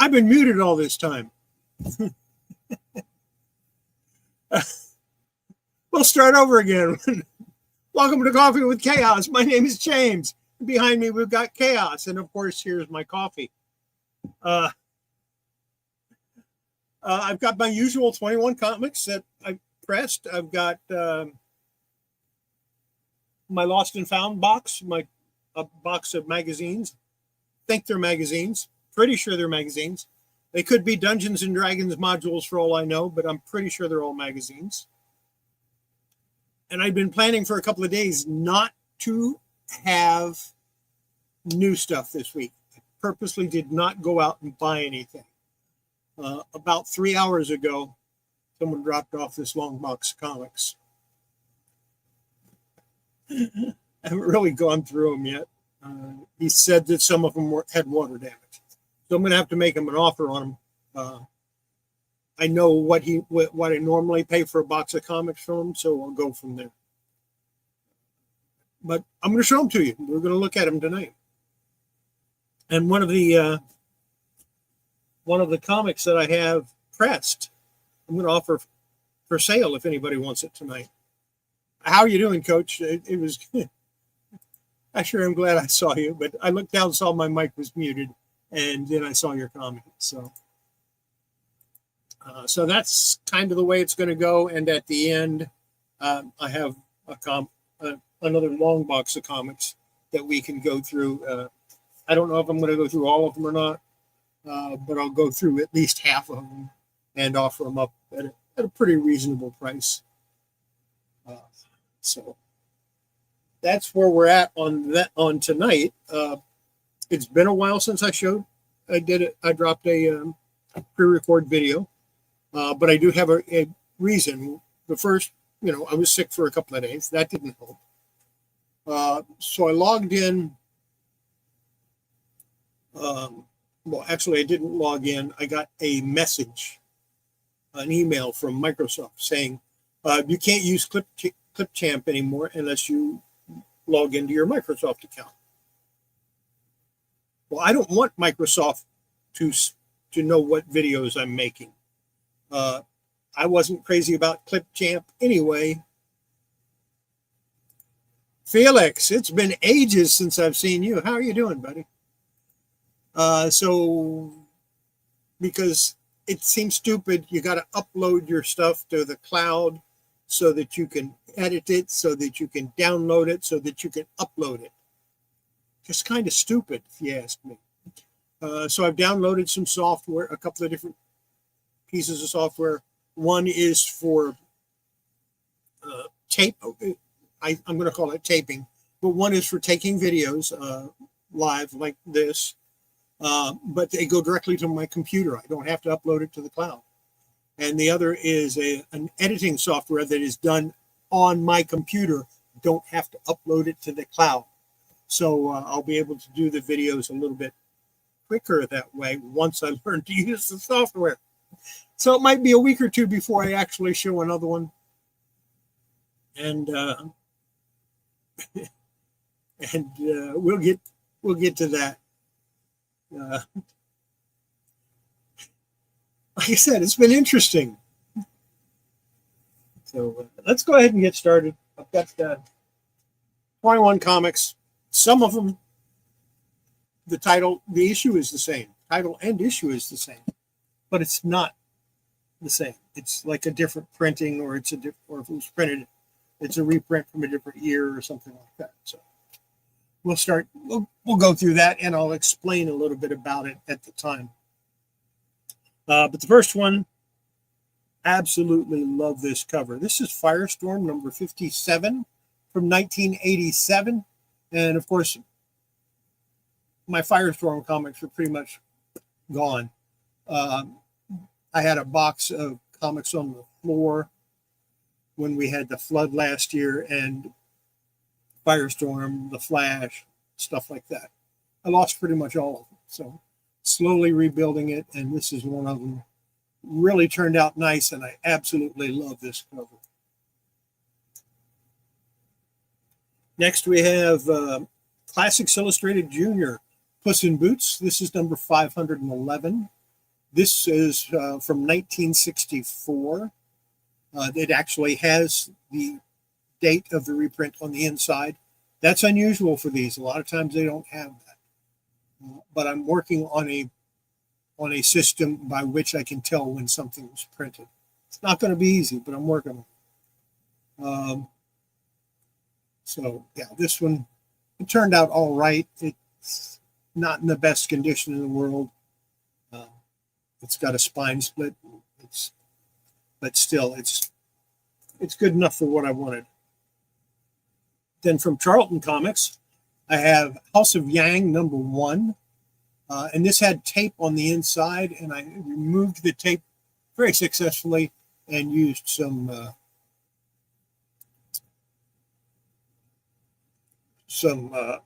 I've been muted all this time. We'll start over again. Welcome to Coffee with Chaos. My name is James. Behind me, we've got Chaos. And of course, here's my coffee. I've got my usual 21 comics that I pressed. I've got my Lost and Found box, a box of magazines. Think they're magazines. Pretty sure they're magazines. They could be Dungeons and Dragons modules for all I know, but I'm pretty sure they're all magazines. And I've been planning for a couple of days not to have new stuff this week. I purposely did not go out and buy anything. About 3 hours ago, someone dropped off this long box of comics. I haven't really gone through them yet. He said that some of them had water damage. So I'm going to have to make him an offer on them. I know what I normally pay for a box of comics from him, so I'll go from there. But I'm going to show them to you. We're going to look at them tonight. And one of the comics that I have pressed, I'm going to offer for sale if anybody wants it tonight. How are you doing, Coach? It was. I sure am glad I saw you, but I looked down, saw my mic was muted, and then I saw your comment. So that's kind of the way it's going to go. And at the end, I have another long box of comics that we can go through. I don't know if I'm going to go through all of them or not, but I'll go through at least half of them and offer them up at a pretty reasonable price. So that's where we're at on tonight. It's been a while since I did it. I dropped a pre-record video, but I do have a reason. The first, I was sick for a couple of days. That didn't help. So I logged in. Well, actually, I didn't log in. I got a message, an email from Microsoft saying you can't use Clipchamp anymore unless you log into your Microsoft account. Well, I don't want Microsoft to know what videos I'm making. I wasn't crazy about Clipchamp anyway. Felix, it's been ages since I've seen you. How are you doing, buddy? So, because it seems stupid, you got to upload your stuff to the cloud so that you can edit it, so that you can download it, so that you can upload it. Just kind of stupid, if you ask me. So I've downloaded some software, a couple of different pieces of software. One is for tape. I'm going to call it taping, but one is for taking videos live like this. But they go directly to my computer. I don't have to upload it to the cloud. And the other is an editing software that is done on my computer. Don't have to upload it to the cloud. So I'll be able to do the videos a little bit quicker that way once I learn to use the software. So it might be a week or two before I actually show another one. And we'll get to that. Like I said, it's been interesting. So let's go ahead and get started. I've got 21 comics. Some of them, the issue is the same. Title and issue is the same, but it's not the same. It's like a different printing, or if it was printed, it's a reprint from a different year or something like that. So we'll go through that, and I'll explain a little bit about it at the time. But the first one, absolutely love this cover. This is Firestorm number 57 from 1987. And of course, my Firestorm comics are pretty much gone. I had a box of comics on the floor when we had the flood last year, and Firestorm, The Flash, stuff like that. I lost pretty much all of them. So slowly rebuilding it, and this is one of them. Really turned out nice, and I absolutely love this cover. Next we have Classics Illustrated Junior, Puss in Boots. This is number 511 This is from 1964. It actually has the date of the reprint on the inside. That's unusual for these. A lot of times they don't have that. But I'm working on a system by which I can tell when something was printed. It's not going to be easy, but I'm working on it. So yeah, this one, it turned out all right. It's not in the best condition in the world. It's got a spine split. But still, it's good enough for what I wanted. Then from Charlton Comics, I have House of Yang #1. And this had tape on the inside, and I removed the tape very successfully and used some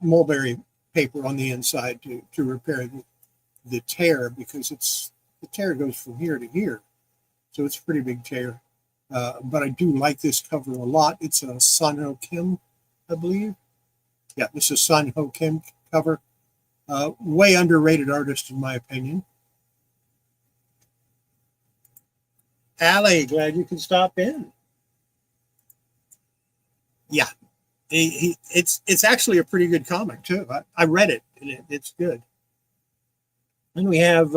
mulberry paper on the inside to repair the tear, because the tear goes from here to here, so it's a pretty big tear. But I do like this cover a lot. It's a Sun Ho Kim, I believe. Yeah, this is Sun Ho Kim cover. Way underrated artist, in my opinion. Allie, glad you could stop in. Yeah, it's actually a pretty good comic too. I read it, and it's good. Then we have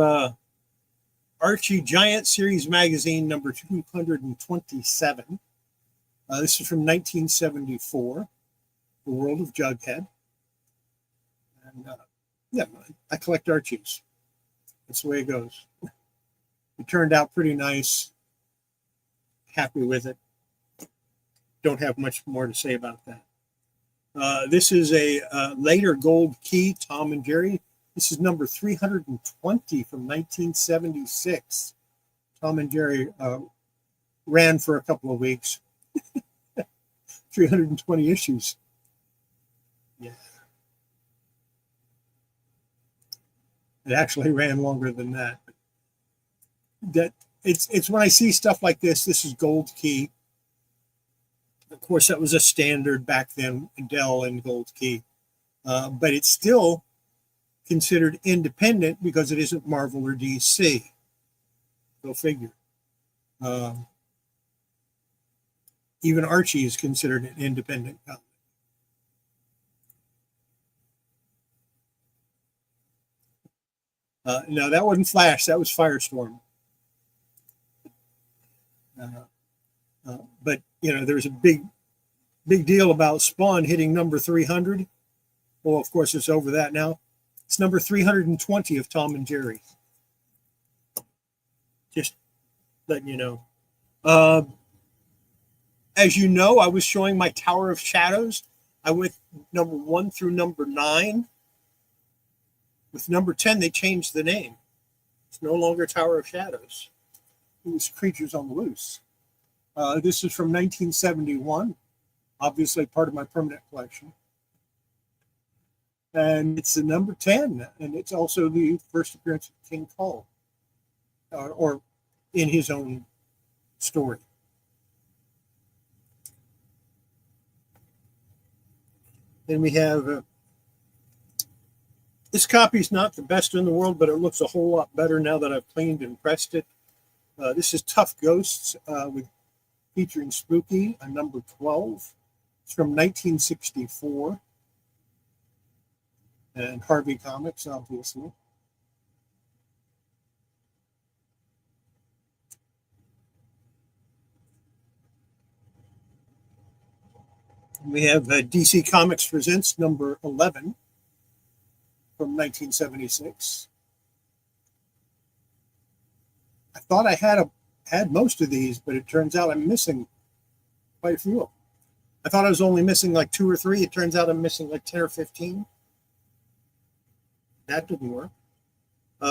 Archie Giant Series Magazine number 227. This is from 1974, The World of Jughead. And yeah, I collect Archies. That's the way it goes. It turned out pretty nice. Happy with it. Don't have much more to say about that. This is a later Gold Key Tom and Jerry. This is number 320 from 1976. Tom and Jerry ran for a couple of weeks. 320 issues. Yeah. It actually ran longer than that. It's when I see stuff like this. This is Gold Key. Of course, that was a standard back then, Dell and Gold Key. But it's still considered independent because it isn't Marvel or DC. Go figure. Even Archie is considered an independent comic. No, that wasn't Flash. That was Firestorm. But there's a big deal about Spawn hitting number 300. Well, of course, it's over that now. It's number 320 of Tom and Jerry. Just letting you know. As you know, I was showing my Tower of Shadows. I went number 1 through number 9. With number 10, they changed the name. It's no longer Tower of Shadows. It was Creatures on the Loose. This is from 1971, obviously part of my permanent collection. And it's the number 10, and it's also the first appearance of King Cole, or in his own story. Then we have, this copy is not the best in the world, but it looks a whole lot better now that I've cleaned and pressed it. This is Tough Ghosts featuring Spooky, number 12. It's from 1964. And Harvey Comics, obviously. We have DC Comics Presents number 11 from 1976. I thought I had most of these, but it turns out I'm missing quite a few of them. I thought I was only missing like 2 or 3. It turns out I'm missing like 10 or 15. That didn't work.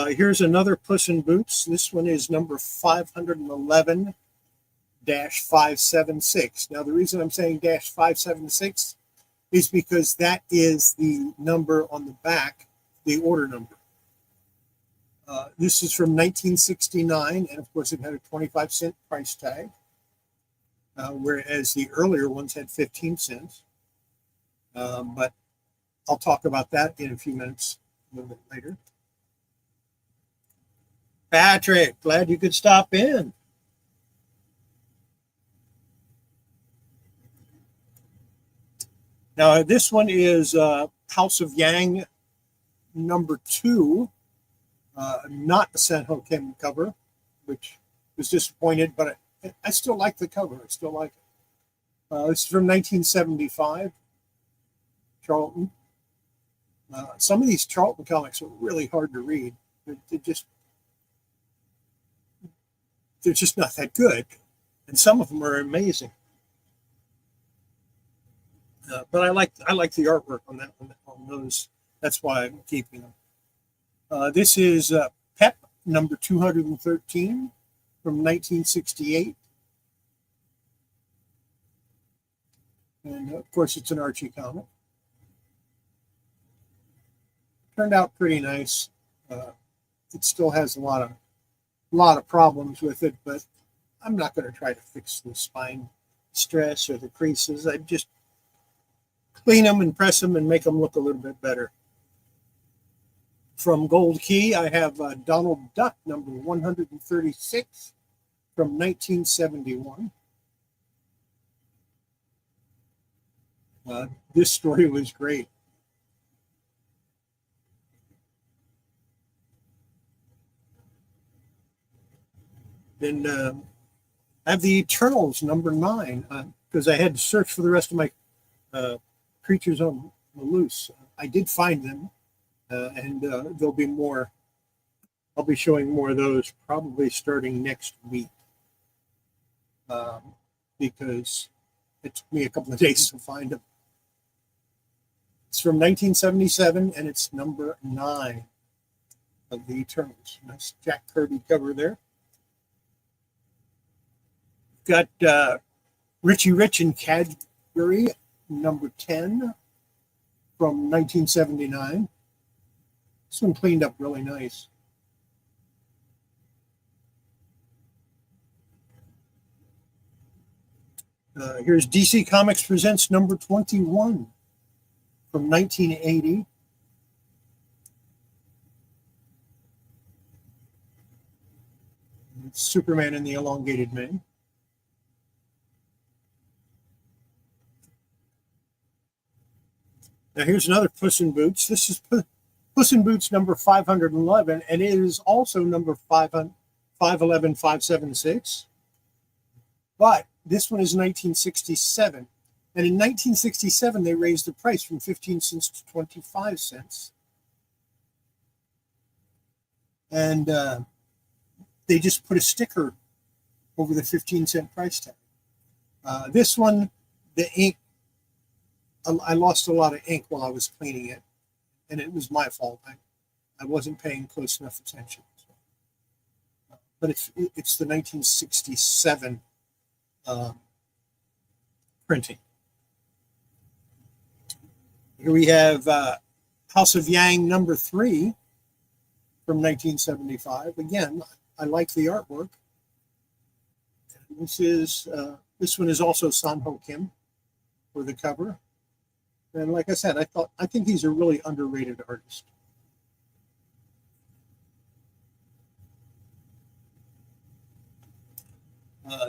Here's another Puss in Boots. This one is number 511-576. Now, the reason I'm saying -576 is because that is the number on the back, the order number. This is from 1969, and of course it had a 25-cent price tag, whereas the earlier ones had 15 cents. But I'll talk about that in a few minutes, a little bit later. Patrick, glad you could stop in. Now, this one is House of Yang number 2, not the San Joaquin cover, which was disappointed, but I still like the cover. I still like it. This is from 1975, Charlton. Some of these Charlton comics are really hard to read. They're just not that good, and some of them are amazing. But I like the artwork on those. That's why I'm keeping them. This is Pep number 213 from 1968, and of course it's an Archie comic. Turned out pretty nice. It still has a lot of problems with it, but I'm not going to try to fix the spine stress or the creases. I just clean them and press them and make them look a little bit better. From Gold Key, I have Donald Duck number 136 from 1971. This story was great. Then I have the Eternals number 9 because I had to search for the rest of my creatures on the loose. I did find them, and there'll be more. I'll be showing more of those probably starting next week because it took me a couple of days to find them. It's from 1977, and it's number 9 of the Eternals. Nice Jack Kirby cover there. Got Richie Rich and Cadbury number 10 from 1979. This one cleaned up really nice. Here's DC Comics Presents number 21 from 1980. It's Superman in the Elongated Man. Now here's another Puss in Boots. This is Puss in Boots number 511, and it is also number 511, 576. But this one is 1967. And in 1967, they raised the price from 15 cents to 25 cents. And they just put a sticker over the 15-cent price tag. This one, the ink, I lost a lot of ink while I was cleaning it, and it was my fault. I wasn't paying close enough attention. But it's the 1967 printing. Here we have House of Yang number 3 from 1975. Again, I like the artwork. This one is also San Joaquin for the cover. And like I said, I think he's a really underrated artist.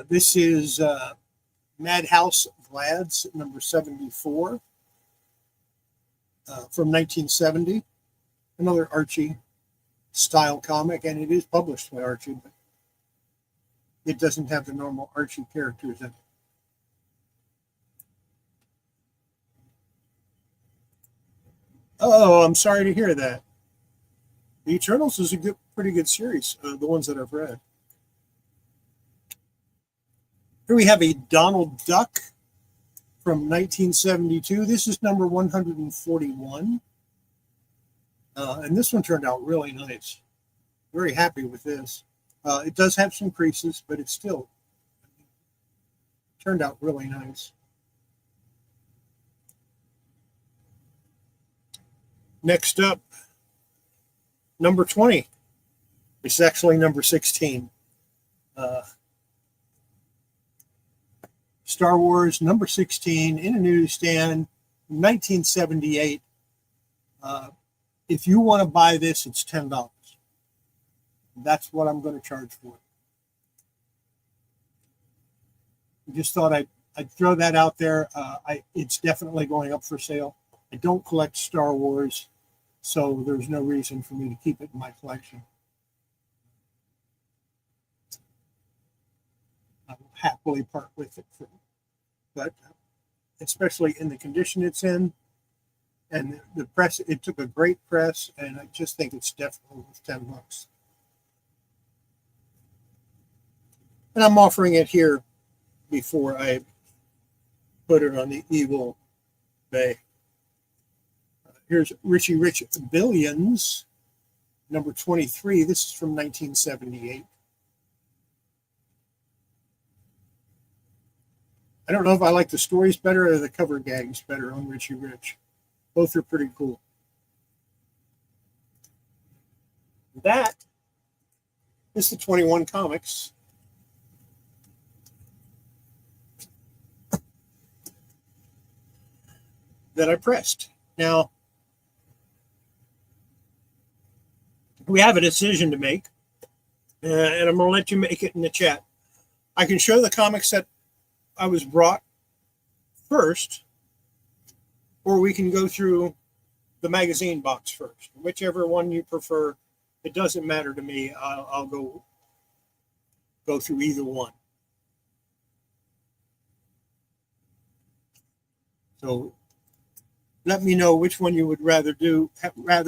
This is Madhouse Glads number 74 from 1970. Another Archie style comic, and it is published by Archie, but it doesn't have the normal Archie characters in it. Oh, I'm sorry to hear that. The Eternals is a pretty good series, the ones that I've read. Here we have a Donald Duck from 1972. This is number 141. And this one turned out really nice. Very happy with this. It does have some creases, but it still turned out really nice. Next up, number 20. It's actually number 16. Star Wars number 16 in a newsstand, 1978. If you want to buy this, it's $10. That's what I'm going to charge for it. I just thought I'd throw that out there. It's definitely going up for sale. I don't collect Star Wars, so there's no reason for me to keep it in my collection. I will happily part with it, but especially in the condition it's in, and the press, it took a great press, and I just think it's definitely worth $10. And I'm offering it here before I put it on the Evil Bay. Here's Richie Rich Billions, number 23. This is from 1978. I don't know if I like the stories better or the cover gags better on Richie Rich. Both are pretty cool. That is the 21 comics that I pressed. Now, we have a decision to make, and I'm going to let you make it in the chat. I can show the comics that I was brought first, or we can go through the magazine box first. Whichever one you prefer, it doesn't matter to me. I'll go through either one. So let me know which one you would rather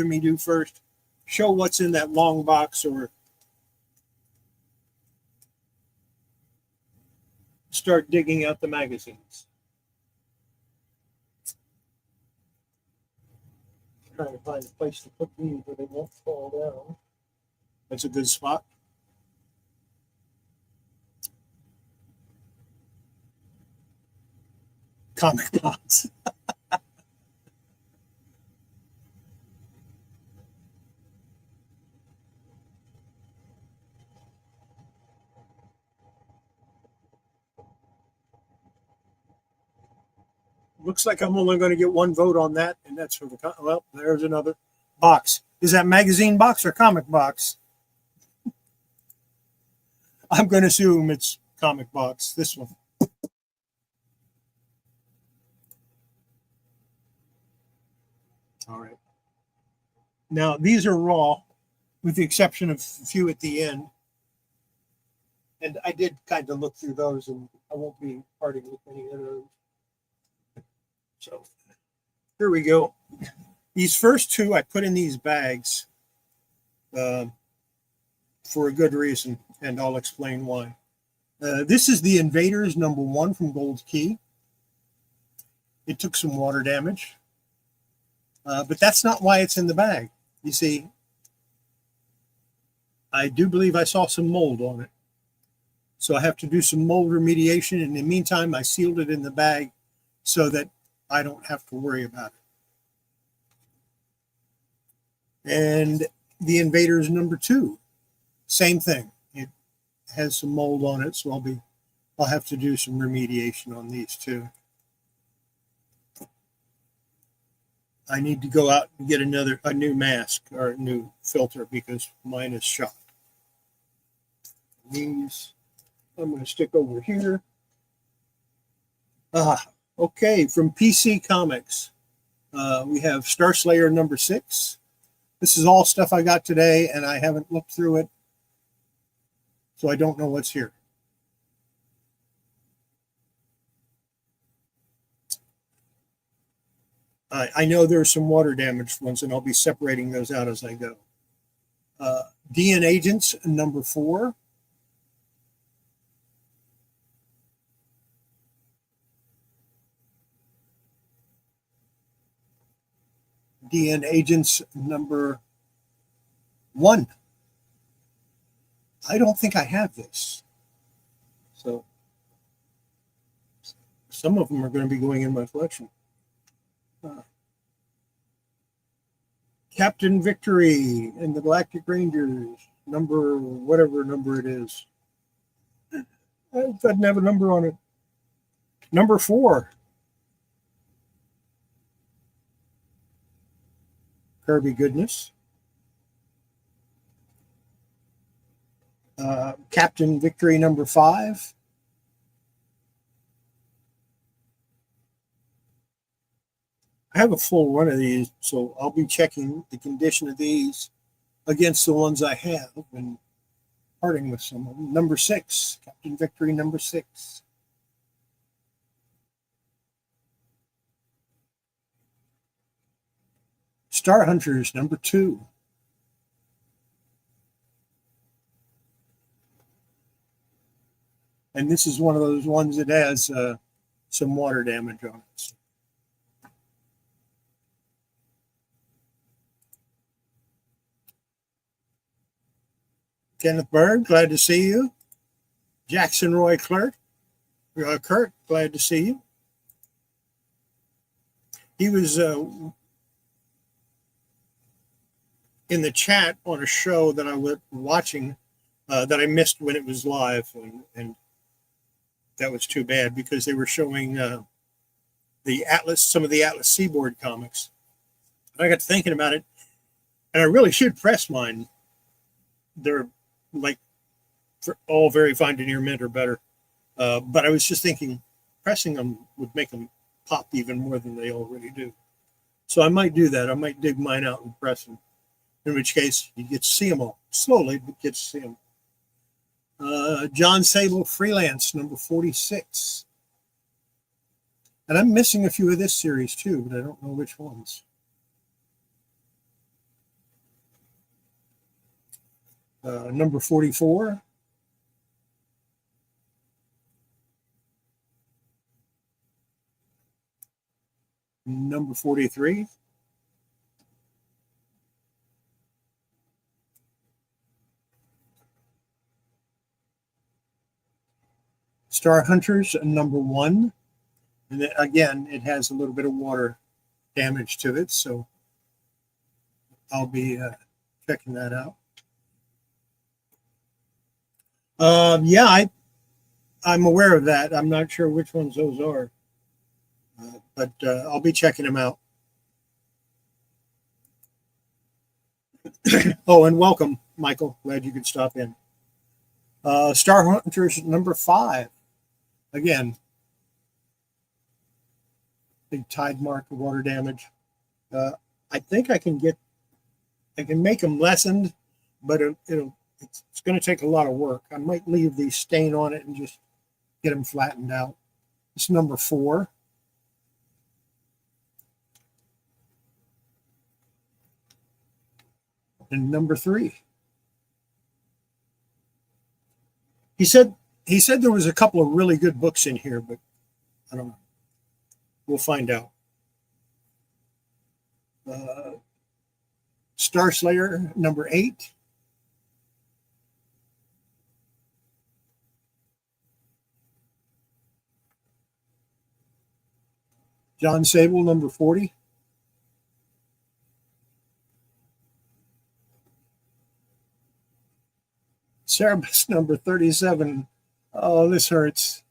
me do first. Show what's in that long box, or start digging out the magazines. Trying to find a place to put these where they won't fall down. That's a good spot. Comic box. Looks like I'm only going to get one vote on that, and that's for the, well, there's another box. Is that magazine box or comic box? I'm going to assume it's comic box, this one. All right. Now, these are raw, with the exception of a few at the end. And I did kind of look through those, and I won't be parting with any of those. So here we go. These first two I put in these bags for a good reason, and I'll explain why. This is the Invaders number 1 from Gold Key. It took some water damage, but that's not why it's in the bag. You see, I do believe I saw some mold on it. So I have to do some mold remediation. In the meantime, I sealed it in the bag so that I don't have to worry about it. And the Invaders number 2, same thing. It has some mold on it, so I'll have to do some remediation on these too. I need to go out and get a new mask or a new filter because mine is shot. These I'm going to stick over here. Okay, from PC Comics, we have Star Slayer number 6. This is all stuff I got today, and I haven't looked through it, so I don't know what's here. I know there's some water damaged ones, and I'll be separating those out as I go. DN Agents number 4. DN Agents number 1. I don't think I have this. So some of them are going to be going in my collection. Captain Victory and the Galactic Rangers, number, whatever number it is. It doesn't have a number on it. Number 4. Kirby Goodness. Captain Victory number 5. I have a full run of these, so I'll be checking the condition of these against the ones I have and parting with some of them. Number 6, Captain Victory number 6. Star Hunters number 2. And this is one of those ones that has some water damage on it. Kenneth Bird, glad to see you. Jackson Roy Kurt, glad to see you. He was in the chat on a show that I was watching that I missed when it was live, and that was too bad because they were showing the Atlas, some of the Atlas Seaboard comics. And I got to thinking about it, and I really should press mine. They're like all very fine denier mint or better, but I was just thinking pressing them would make them pop even more than they already do. So I might do that. I might dig mine out and press them. In which case, you get to see them all slowly, but get to see them. John Sable Freelance number 46. And I'm missing a few of this series too, but I don't know which ones. Number 44. Number 43. Star Hunters number 1. And then, again, it has a little bit of water damage to it, so I'll be checking that out. Yeah, I'm aware of that. I'm not sure which ones those are, but I'll be checking them out. Oh, and welcome, Michael. Glad you could stop in. Star Hunters number 5. Again, big tide mark, water damage. I think I can make them lessened, but it's going to take a lot of work. I might leave the stain on it and just get them flattened out. It's number 4. And number 3. He said there was a couple of really good books in here, but I don't know. We'll find out. Star Slayer number 8. John Sable number 40. Cerebus number 37. Oh, this hurts.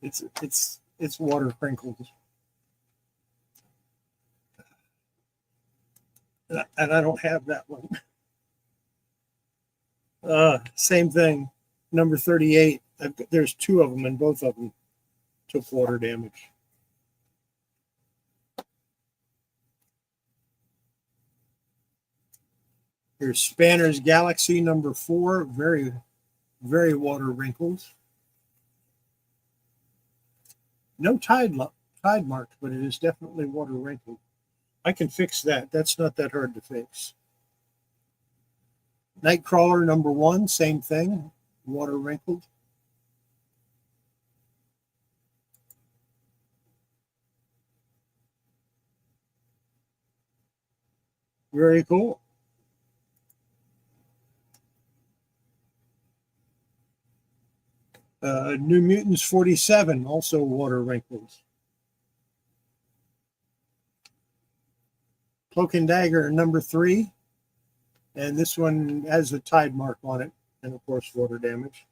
It's water crinkles. And I don't have that one. Same thing. Number 38. There's 2 of them, and both of them took water damage. Here's Spanner's Galaxy number 4. Very, very water wrinkled. No tide marks, but it is definitely water wrinkled. I can fix that. That's not that hard to fix. Nightcrawler number 1, same thing, water wrinkled. Very cool. New Mutants 47, also water wrinkles. Cloak and Dagger number 3. And this one has a tide mark on it, and of course, water damage.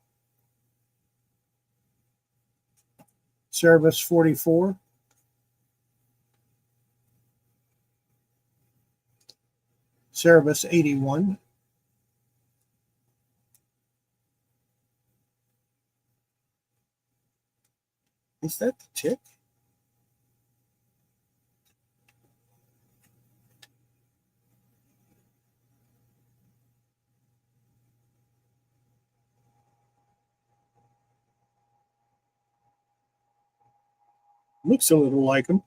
Cerebus 44. Cerebus 81. Is that the tip? Looks a little like them.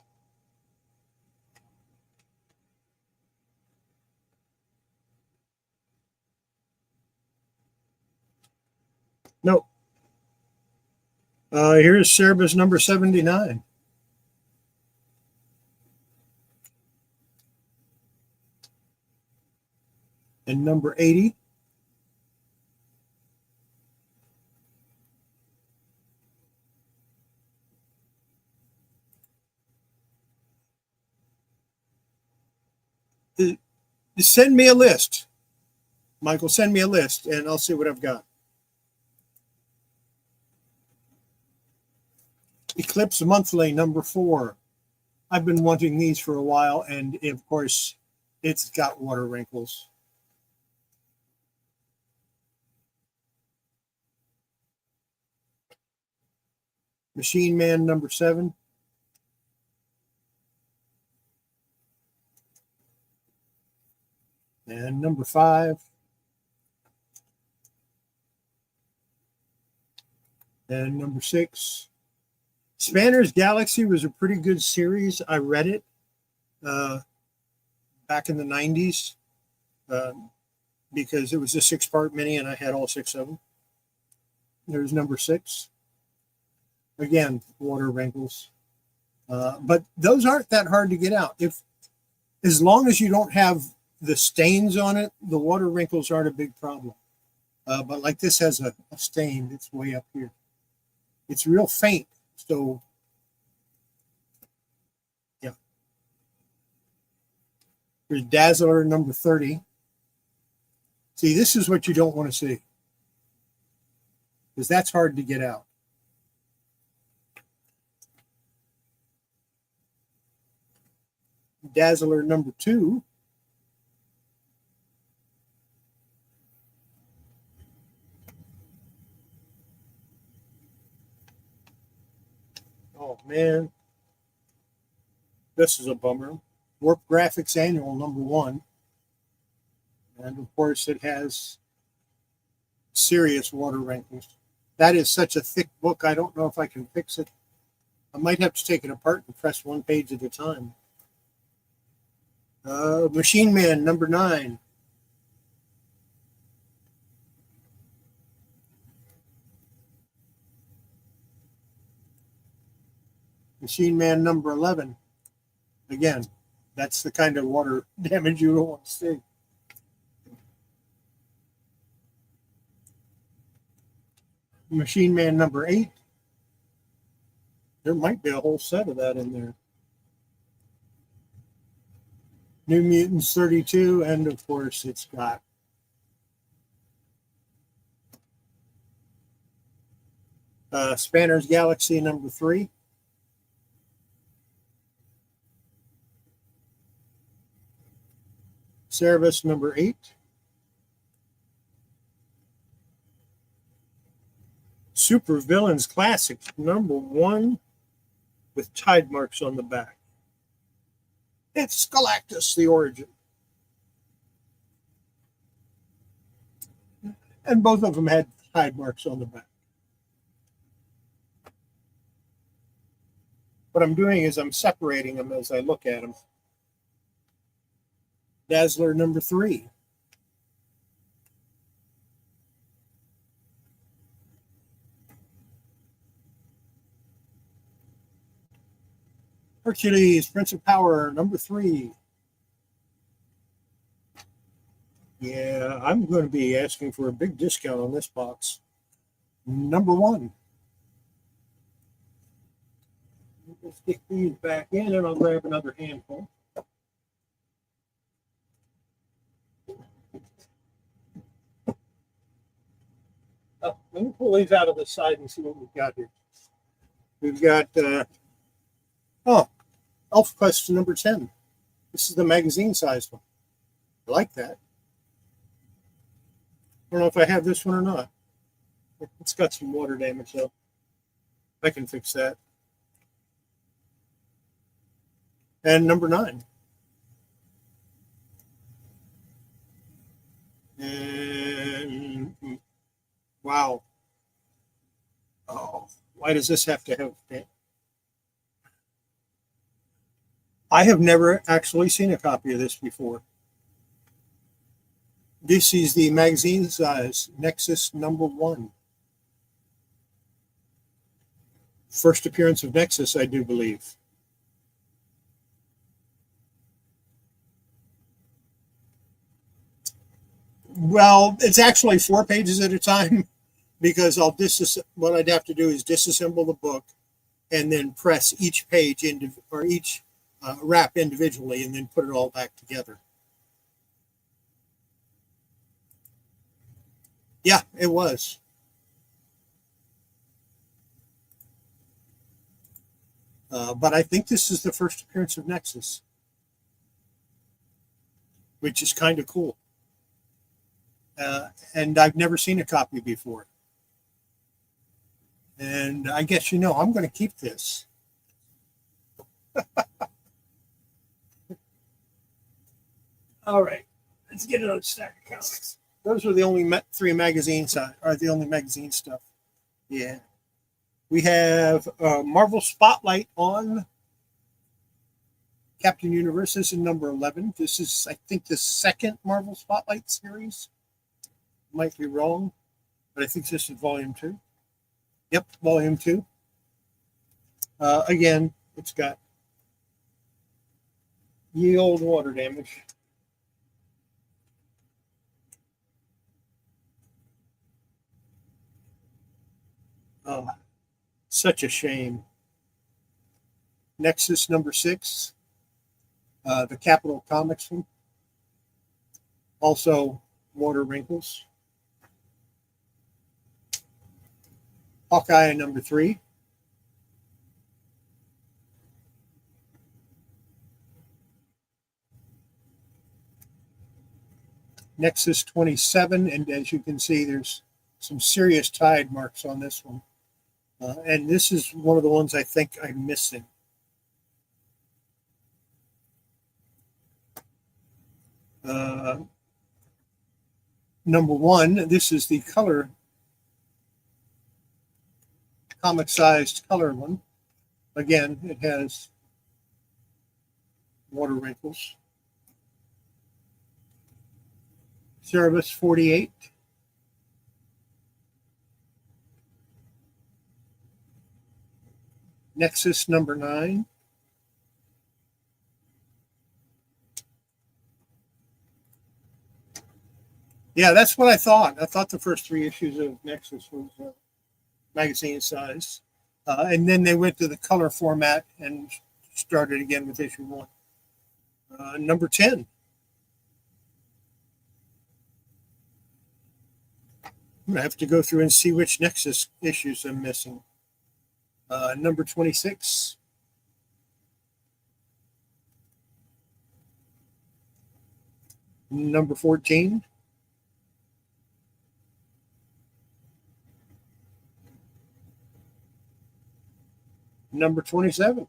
No. Here's Cerebus number 79. And number 80. Send me a list. Michael, send me a list and I'll see what I've got. Eclipse Monthly number 4. I've been wanting these for a while, and of course, it's got water wrinkles. Machine Man number 7. And number 5. And number 6. Spanner's Galaxy was a pretty good series. I read it back in the 90s because it was a 6-part mini and I had all 6 of them. There's number 6. Again, water wrinkles. But those aren't that hard to get out. As long as you don't have the stains on it, the water wrinkles aren't a big problem. But like this has a stain that's way up here. It's real faint. So, yeah. Here's Dazzler number 30. See, this is what you don't want to see, because that's hard to get out. Dazzler number 2. Oh, man. This is a bummer. Warp Graphics Annual number 1. And, of course, it has serious water wrinkles. That is such a thick book, I don't know if I can fix it. I might have to take it apart and press one page at a time. Machine Man number 9. Machine Man number 11. Again, that's the kind of water damage you don't want to see. Machine Man number 8. There might be a whole set of that in there. New Mutants 32, and of course it's got Spanner's Galaxy number 3. Cerebus number 8. Super Villains Classic number 1 with tide marks on the back. It's Galactus, the Origin. And both of them had tide marks on the back. What I'm doing is I'm separating them as I look at them. Dazzler number 3. Hercules, Prince of Power, number 3. Yeah, I'm going to be asking for a big discount on this box. Number 1. Let's stick these back in and I'll grab another handful. Let me pull these out of the side and see what we've got here. We've got, Elf Quest number 10. This is the magazine size one. I like that. I don't know if I have this one or not. It's got some water damage, though. I can fix that. And number 9. And wow. Oh, why does this have to have? I have never actually seen a copy of this before. This is the magazine size Nexus number 1. First appearance of Nexus, I do believe. Well, it's actually 4 pages at a time because what I'd have to do is disassemble the book and then press each page or each wrap individually and then put it all back together. Yeah, it was. But I think this is the first appearance of Nexus, which is kind of cool. And I've never seen a copy before. And I guess I'm going to keep this. All right, let's get another stack of comics. Those are the only 3 magazines, are the only magazine stuff. Yeah. We have Marvel Spotlight on Captain Universe. This is number 11. This is, I think, the second Marvel Spotlight series. Might be wrong, but I think this is volume 2. Yep, volume 2. Again, it's got ye old water damage. Oh, such a shame. Nexus number 6, the Capital Comics one. Also, water wrinkles. Hawkeye number 3. Nexus 27, and as you can see, there's some serious tide marks on this one. And this is one of the ones I think I'm missing. Number 1, this is the color, comic-sized color one. Again, it has water wrinkles. Cerebus 48. Nexus number 9. Yeah, that's what I thought. I thought the first 3 issues of Nexus was magazine size. And then they went to the color format and started again with issue 1. Number 10. I'm going to have to go through and see which Nexus issues I'm missing. Number 26. Number 14. Number 27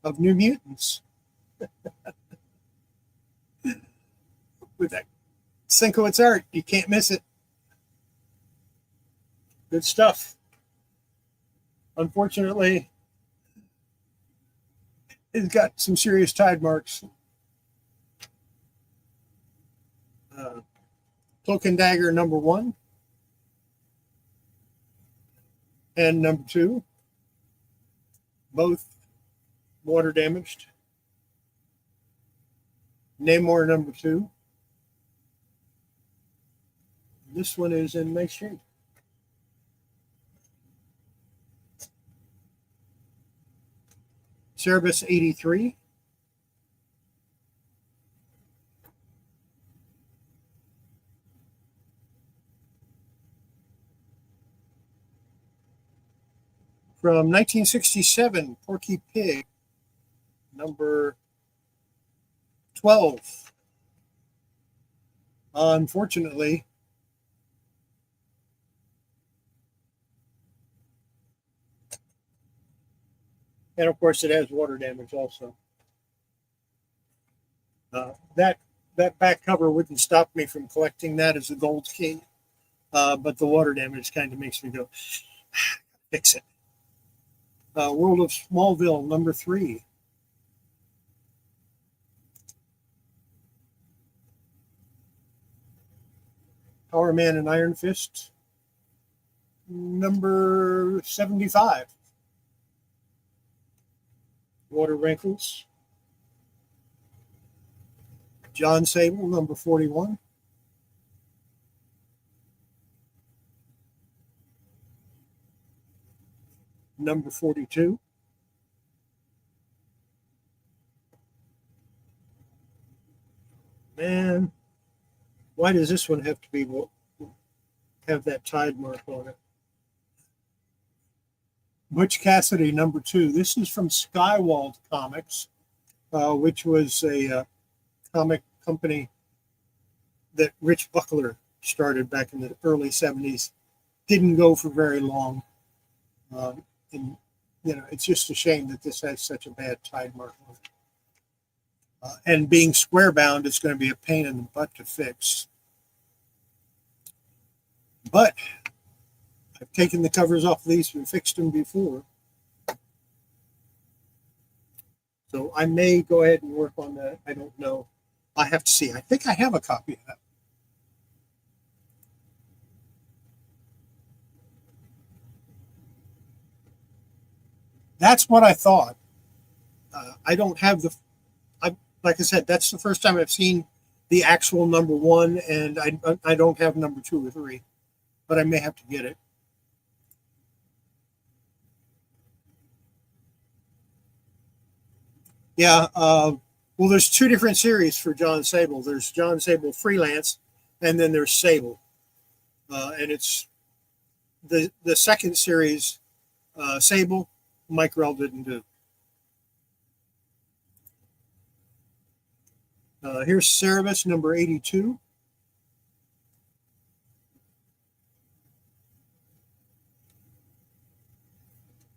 of New Mutants. With that Cinco art, you can't miss it. Good stuff. Unfortunately, it's got some serious tide marks. Cloak and Dagger number 1 and number 2, both water damaged. Namor number 2. This one is in nice shape. Cerebus 83. From 1967, Porky Pig, number 12. Unfortunately, and of course it has water damage also. That back cover wouldn't stop me from collecting that as a gold king, but the water damage kind of makes me go, fix it. World of Smallville number 3. Power Man and Iron Fist number 75. Water Wrinkles. John Sable number 41. Number 42. Man, why does this one have to have that tide mark on it? Butch Cassidy number 2. This is from Skywald Comics, which was a comic company that Rich Buckler started back in the early 70s. Didn't go for very long. And it's just a shame that this has such a bad tide mark on it. And being square bound is going to be a pain in the butt to fix. But I've taken the covers off these and fixed them before. So I may go ahead and work on that. I don't know. I have to see. I think I have a copy of that. That's what I thought. I don't have like I said, that's the first time I've seen the actual number 1, and I don't have number 2 or 3, but I may have to get it. Yeah, well, there's 2 different series for John Sable. There's John Sable Freelance, and then there's Sable, and it's the second series. Sable, Mike Rell didn't do. Here's Cerebus number 82.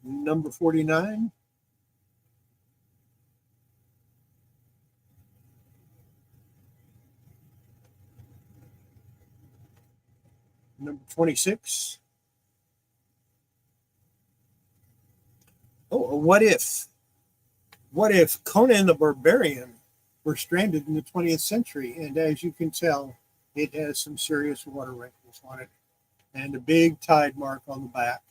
Number 49. Number 26. Oh, what if Conan the Barbarian were stranded in the 20th century? And as you can tell, it has some serious water wrinkles on it and a big tide mark on the back.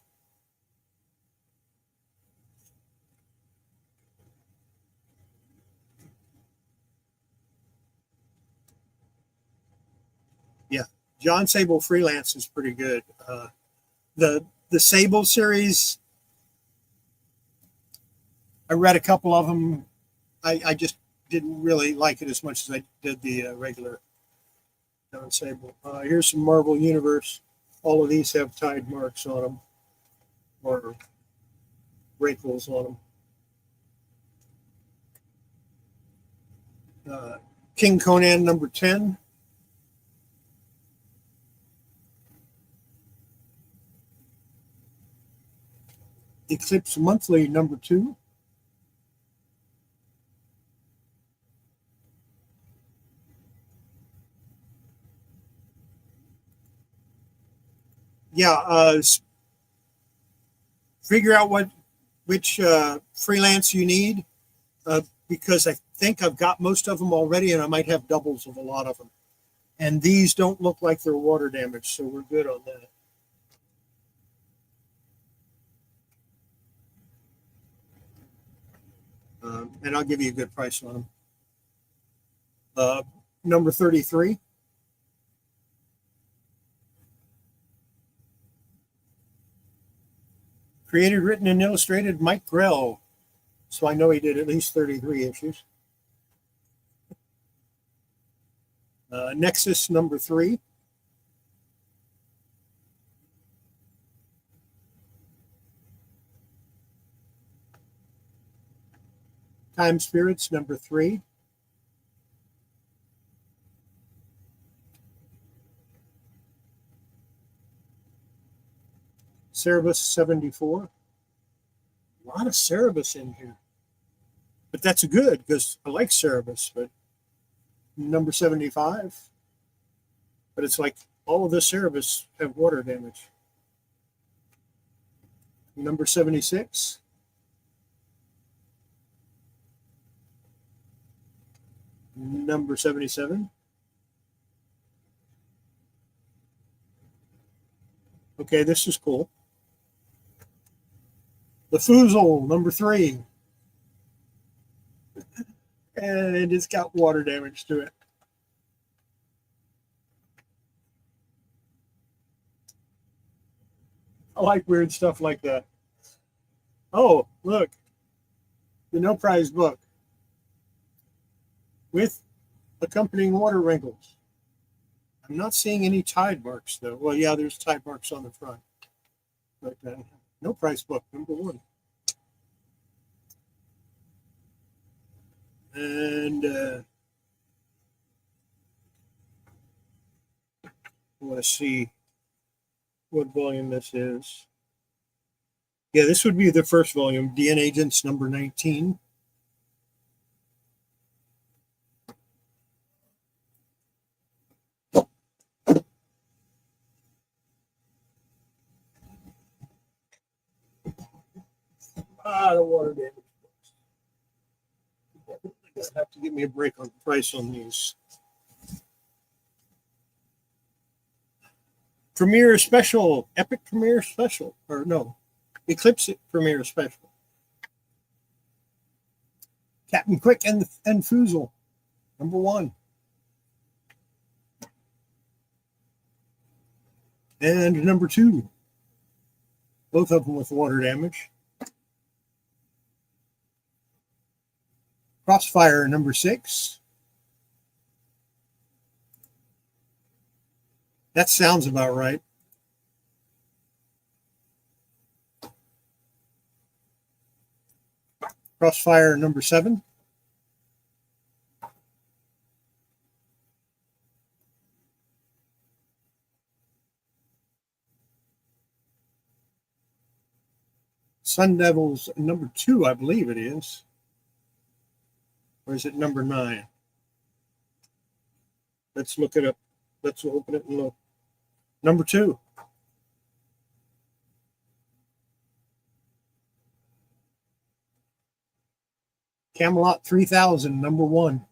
Yeah, John Sable Freelance is pretty good. The Sable series, I read a couple of them. I just didn't really like it as much as I did the regular John Sable. Here's some Marvel Universe. All of these have tide marks on them or wrinkles on them. King Conan number 10. Eclipse Monthly number 2. Yeah, figure out which freelance you need, because I think I've got most of them already, and I might have doubles of a lot of them. And these don't look like they're water damaged, so we're good on that. And I'll give you a good price on them. Number 33. Created, written, and illustrated Mike Grell. So I know he did at least 33 issues. Nexus number 3. Time Spirits number 3. Cerebus 74. A lot of Cerebus in here. But that's good because I like Cerebus. But Number 75. But it's like all of the Cerebus have water damage. Number 76. Number 77. Okay, this is cool. The Foozle, number 3. And it's got water damage to it. I like weird stuff like that. Oh, look. The no prize book with accompanying water wrinkles. I'm not seeing any tide marks, though. Well, yeah, there's tide marks on the front. But no prize book, number 1. And I want to see what volume this is. Yeah, this would be the first volume, DN Agents number 19. The water damage books. I have to give me a break on the price on these. Premiere Special, Epic Premiere Special, or no, Eclipse Premiere Special. Captain Quick and Foozle, number 1. And number 2. Both of them with water damage. Crossfire, number 6. That sounds about right. Crossfire, number 7. Sun Devils, number 2, I believe it is. Or is it number 9? Let's look it up. Let's open it and look. Number 2. Camelot 3000, number 1.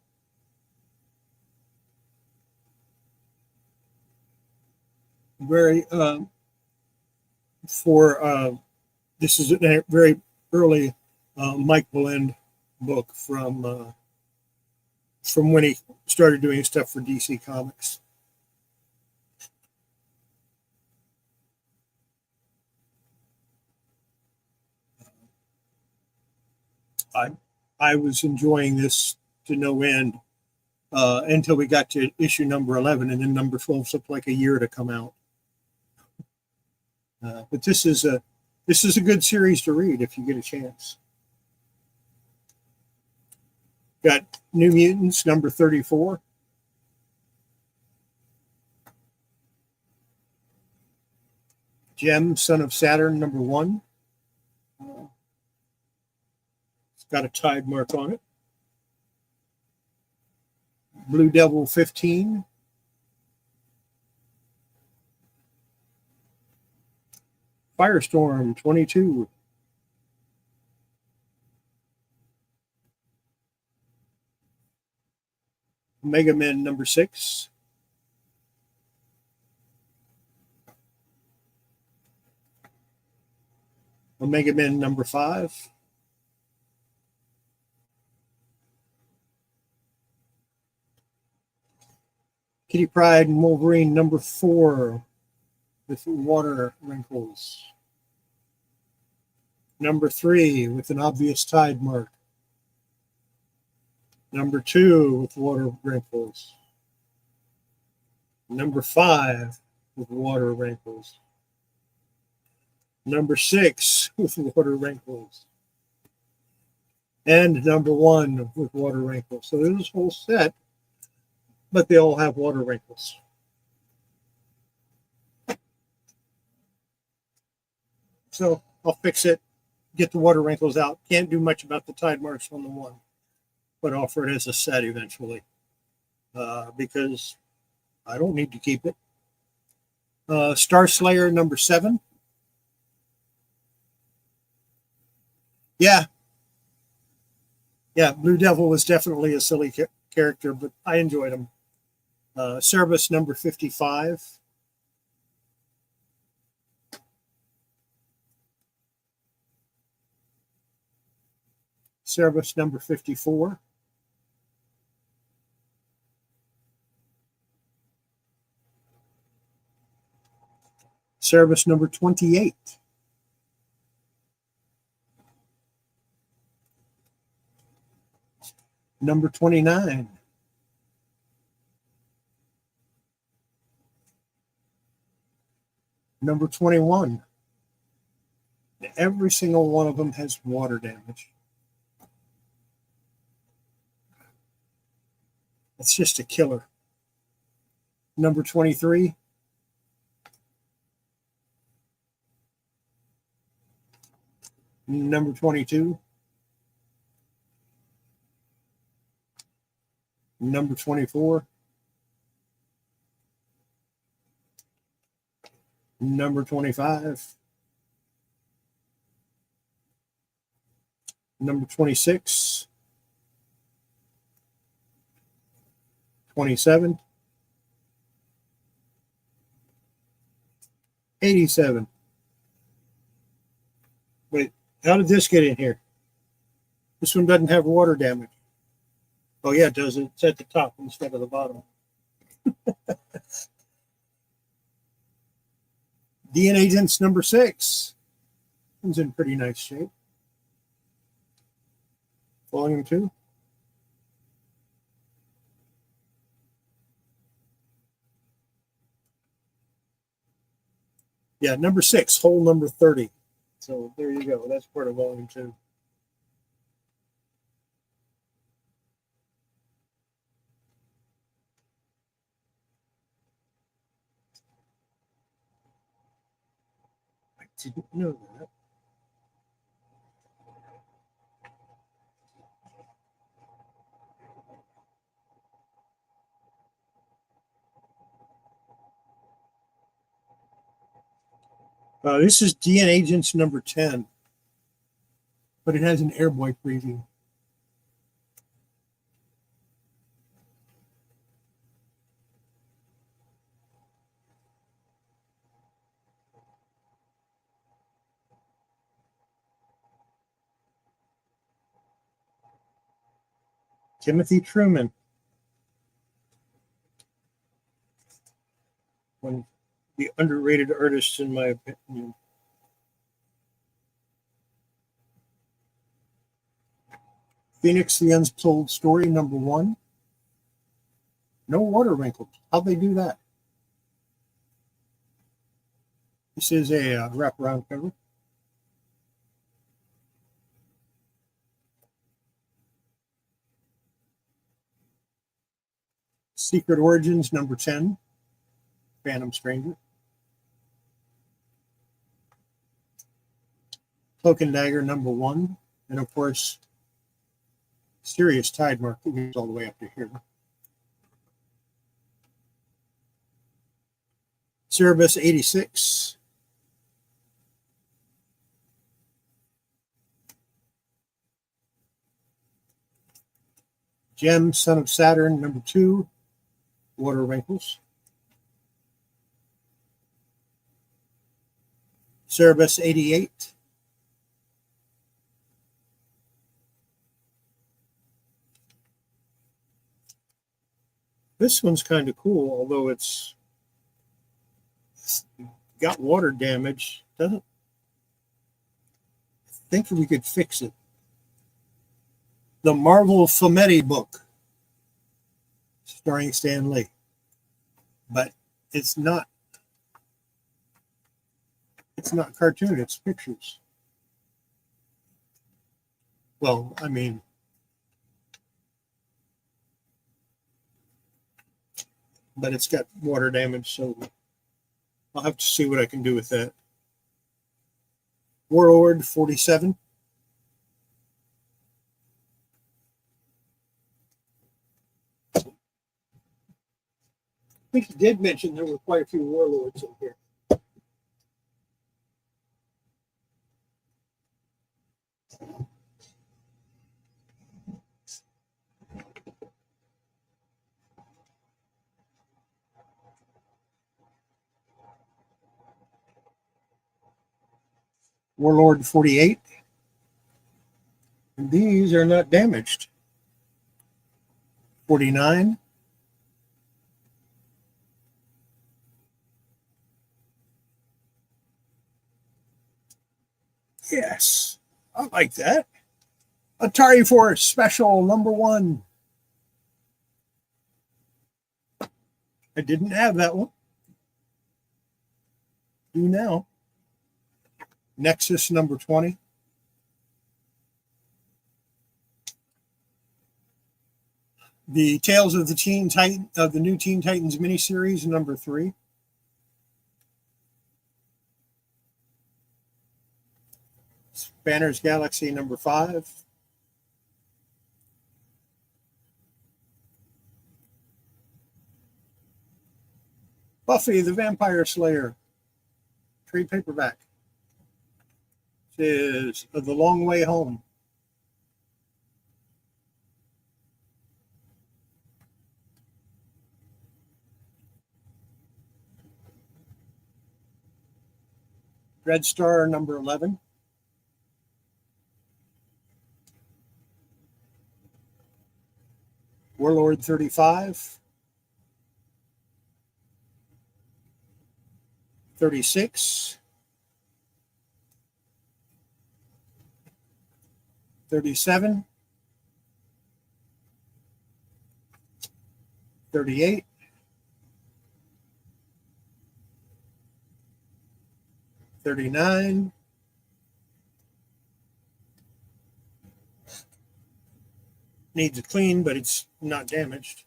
Very this is a very early Mike Blend book from when he started doing stuff for DC Comics. I was enjoying this to no end until we got to issue number 11, and then number 12 took like a year to come out. But this is a good series to read if you get a chance. Got New Mutants number 34. Gem, Son of Saturn number 1. It's got a tide mark on it. Blue Devil 15. Firestorm 22. Omega Men number 6. Omega Men number 5. Kitty Pryde and Wolverine number 4 with water wrinkles. Number 3 with an obvious tide mark. Number 2 with water wrinkles. Number 5 with water wrinkles. Number 6 with water wrinkles. And number 1 with water wrinkles. So there's this whole set, but they all have water wrinkles. So I'll fix it, get the water wrinkles out. Can't do much about the tide marks on the one, but offer it as a set eventually. because I don't need to keep it. Star Slayer number 7. Yeah, yeah. Blue Devil was definitely a silly character, but I enjoyed him. Cerebus number 55. Cerebus number 54. Cerebus number 28. Number 29. Number 21. Every single one of them has water damage. It's just a killer. Number 23. Number 22. Number 24. Number 25. Number 26. 27. 87. Wait, how did this get in here? This one doesn't have water damage. Oh, yeah, it does. It's at the top instead of the bottom. DNA Agents number 6. It's in pretty nice shape. Volume 2. Yeah, number 6, hole number 30. So there you go. That's part of volume 2. I didn't know that. This is DNA Agents number 10, but it has an airboy preview. Timothy Truman. One of the underrated artists, in my opinion. Phoenix, the Untold Story, number 1. No water wrinkles. How'd they do that? This is a wraparound cover. Secret Origins, number 10. Phantom Stranger. Cloak and Dagger, number 1. And of course, Sirius Tide Mark that goes all the way up to here. Cerebus 86. Gem, Son of Saturn, number 2. Water wrinkles. Cerebus 88. This one's kind of cool, although it's got water damage. Doesn't I think we could fix it. The Marvel Fumetti book, starring Stan Lee. But it's not cartoon, it's pictures. Well, I mean, but it's got water damage, so I'll have to see what I can do with that. Warlord 47. think he did mention there were quite a few warlords in here. Warlord 48. And these are not damaged. 49. Yes, I like that. Atari Force Special number 1. I didn't have that one. Do now. Nexus number 20. The Tales of the New Teen Titans miniseries number 3. Banner's Galaxy number 5. Buffy the Vampire Slayer trade paperback. This is The Long Way Home. Red Star number 11. Warlord 35. 36. 37. 38. 39. Needs a clean, but it's not damaged.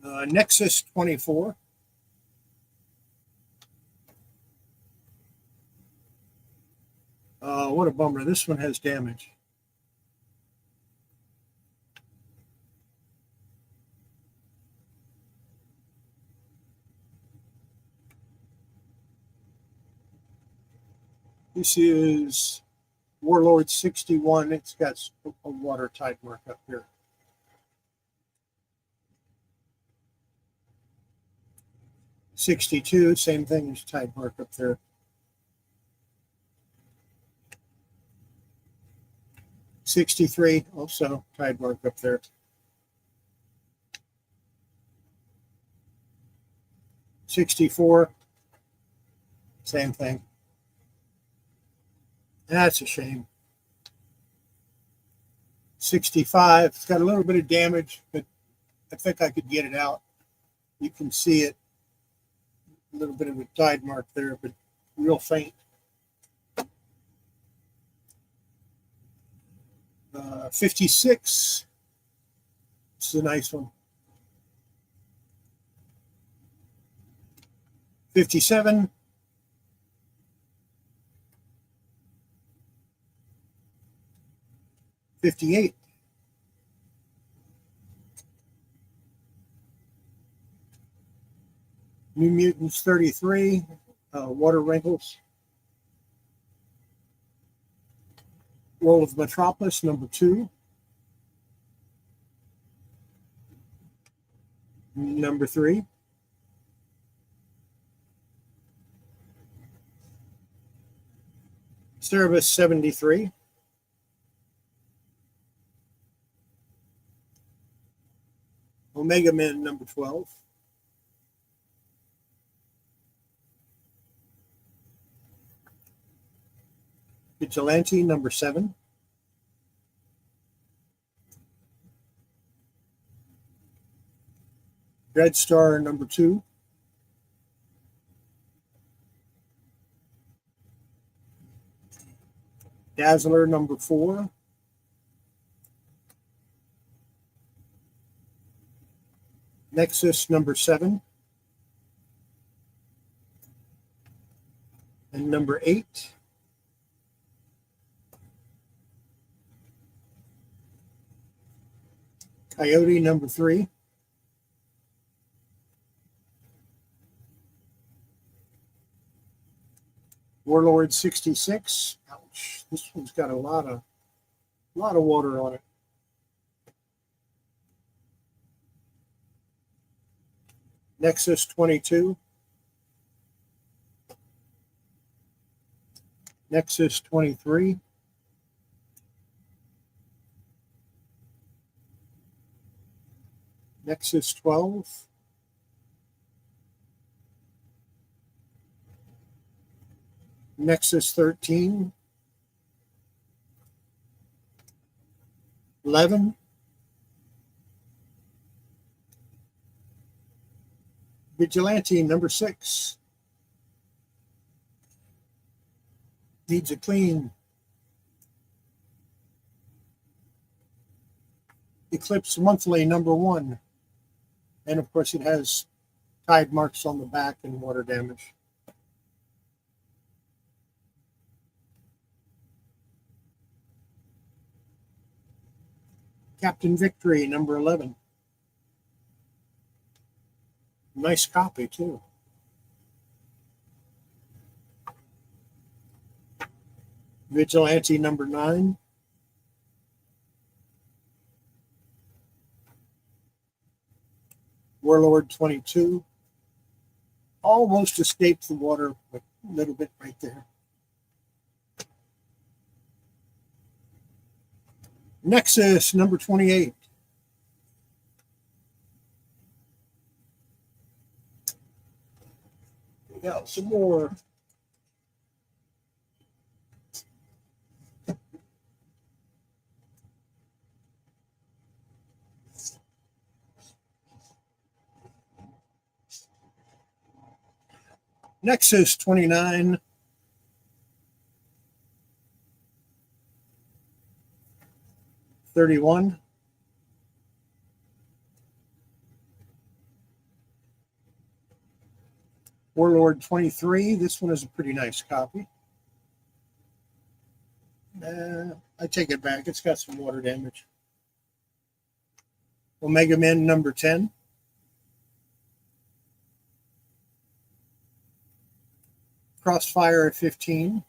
Nexus 24. What a bummer. This one has damage. This is Warlord 61. It's got a watertight mark up here. '62, same thing, as tide mark up there. 63, also tide mark up there. 64, same thing. That's a shame. 65, it's got a little bit of damage, but I think I could get it out. You can see it, a little bit of a tide mark there, but real faint. 56, this is a nice one. 57. 58. New Mutants 33, Water Wrinkles. World of Metropolis, number 2. Number 3. Service 73. Omega Men, number 12. Vigilante, number 7. Red Star, number 2. Dazzler, number 4. Nexus, number 7. And number 8. Coyote, number 3. Warlord 66. Ouch. This one's got a lot of water on it. Nexus 22. Nexus 23. Nexus 12. Nexus 13. 11. Vigilante number 6. Needs a clean. Eclipse Monthly number 1. And of course it has tide marks on the back and water damage. Captain Victory number 11. Nice copy too. Vigilante number 9. Warlord 22. Almost escaped the water, but a little bit right there. Nexus number 28. We got some more. Nexus 29. $31. Warlord 23. This one is a pretty nice copy. I take it back. It's got some water damage. Omega Men number 10. Crossfire 15.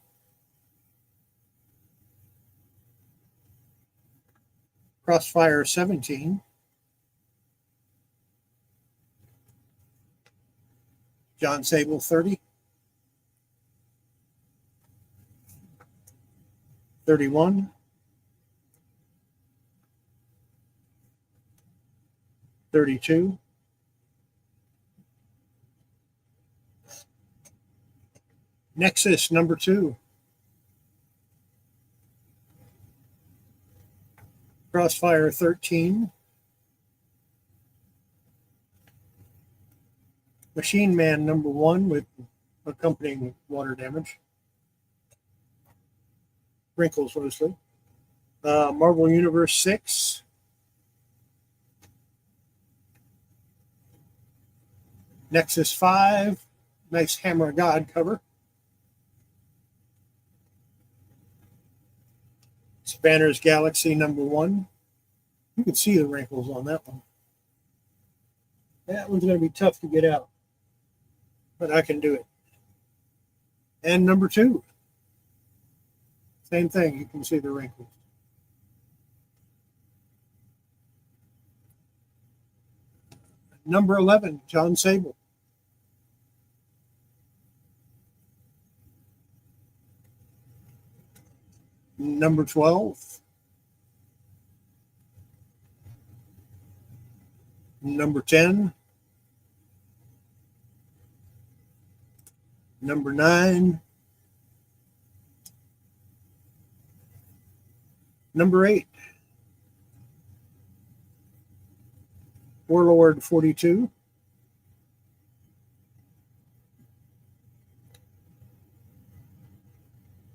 Crossfire 17. John Sable 30. 31. 32. Nexus number 2. Crossfire 13. Machine Man number 1 with accompanying water damage. Wrinkles mostly. Marvel Universe 6. Nexus 5. Nice Hammer of God cover. Banner's Galaxy number 1. You can see the wrinkles on that one. That one's going to be tough to get out, but I can do it. And number 2. Same thing, you can see the wrinkles. Number 11, John Sable. Number 12. Number 10. Number 9. Number 8. Warlord 42.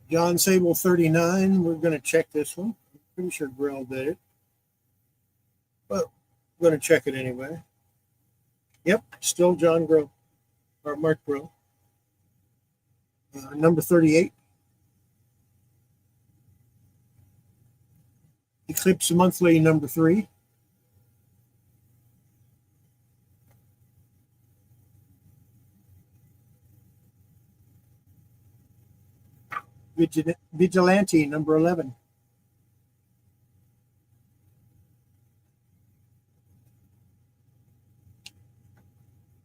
John Sable 39. We're going to check this one. I'm pretty sure Grill did it, but I'm going to check it anyway. Yep, still John Grill, or Mark Grill. Number 38. Eclipse Monthly number 3. Vigilante, number 11.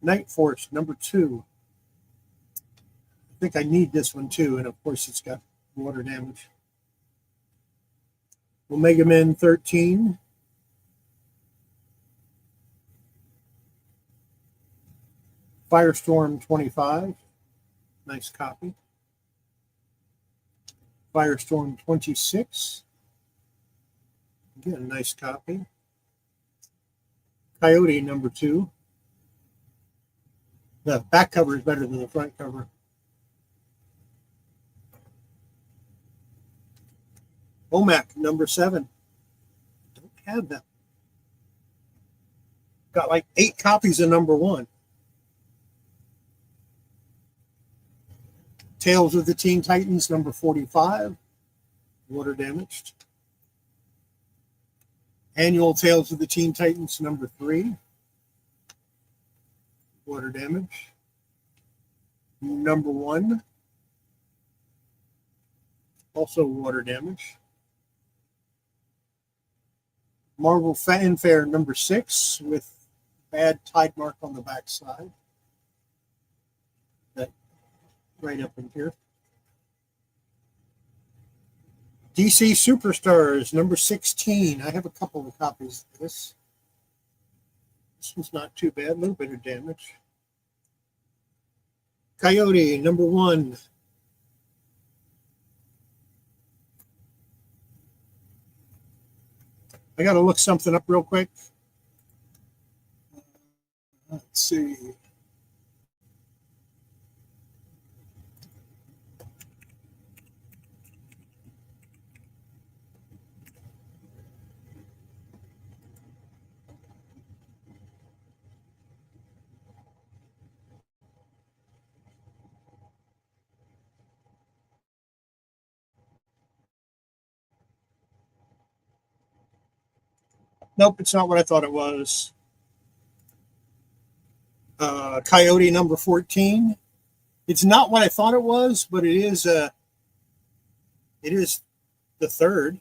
Night Force, number 2. I think I need this one too, and of course it's got water damage. Omega Men 13. Firestorm 25. Nice copy. Firestorm 26. Again, nice copy. Coyote number 2. The back cover is better than the front cover. OMAC number 7. Don't have that. Got like 8 copies of number 1. Tales of the Teen Titans number 45. Water damaged. Annual Tales of the Teen Titans number 3. Water damage. Number 1. Also water damage. Marvel Fanfare number 6 with bad tide mark on the back side. That right up in here. DC Superstars number 16. I have a couple of copies of this. This one's not too bad. A little bit of damage. Coyote number 1. I got to look something up real quick. Let's see. Nope, it's not what I thought it was. Coyote number 14. It's not what I thought it was, but it is the third.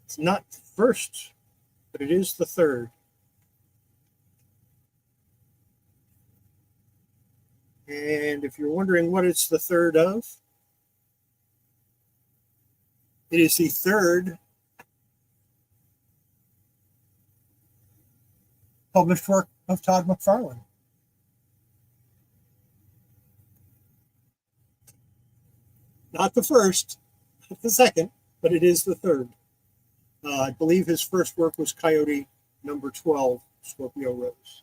It's not the first, but it is the third. And if you're wondering what it's the third of, it is the third published work of Todd McFarlane. Not the first, not the second, but it is the third. I believe his first work was Coyote number 12, Scorpio Rose.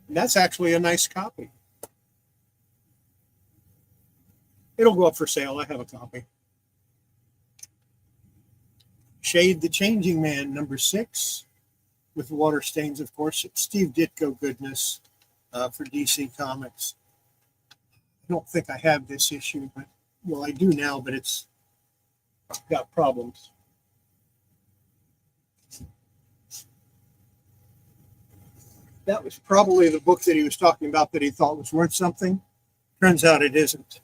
And that's actually a nice copy. It'll go up for sale. I have a copy. Shade the Changing Man, number 6, with water stains, of course. It's Steve Ditko goodness for DC Comics. I don't think I have this issue, but well, I do now, but it's got problems. That was probably the book that he was talking about that he thought was worth something. Turns out it isn't.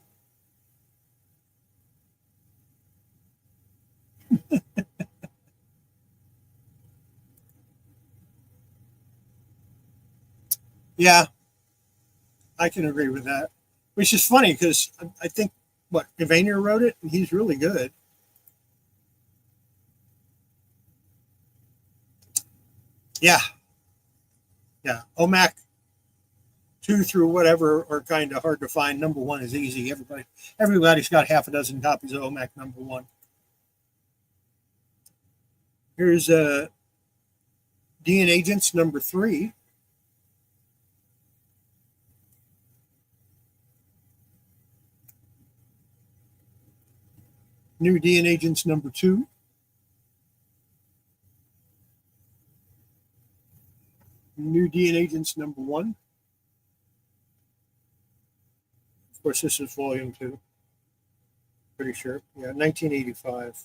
Yeah, I can agree with that. Which is funny because I think, Evanier wrote it, and he's really good. Yeah. Yeah. OMAC 2 through whatever are kind of hard to find. Number 1 is easy. Everybody's got half a dozen copies of OMAC number 1. Here's DN Agents number 3. New DN Agents number 2. New DN Agents number 1. Of course, this is volume 2. Pretty sure. Yeah, 1985.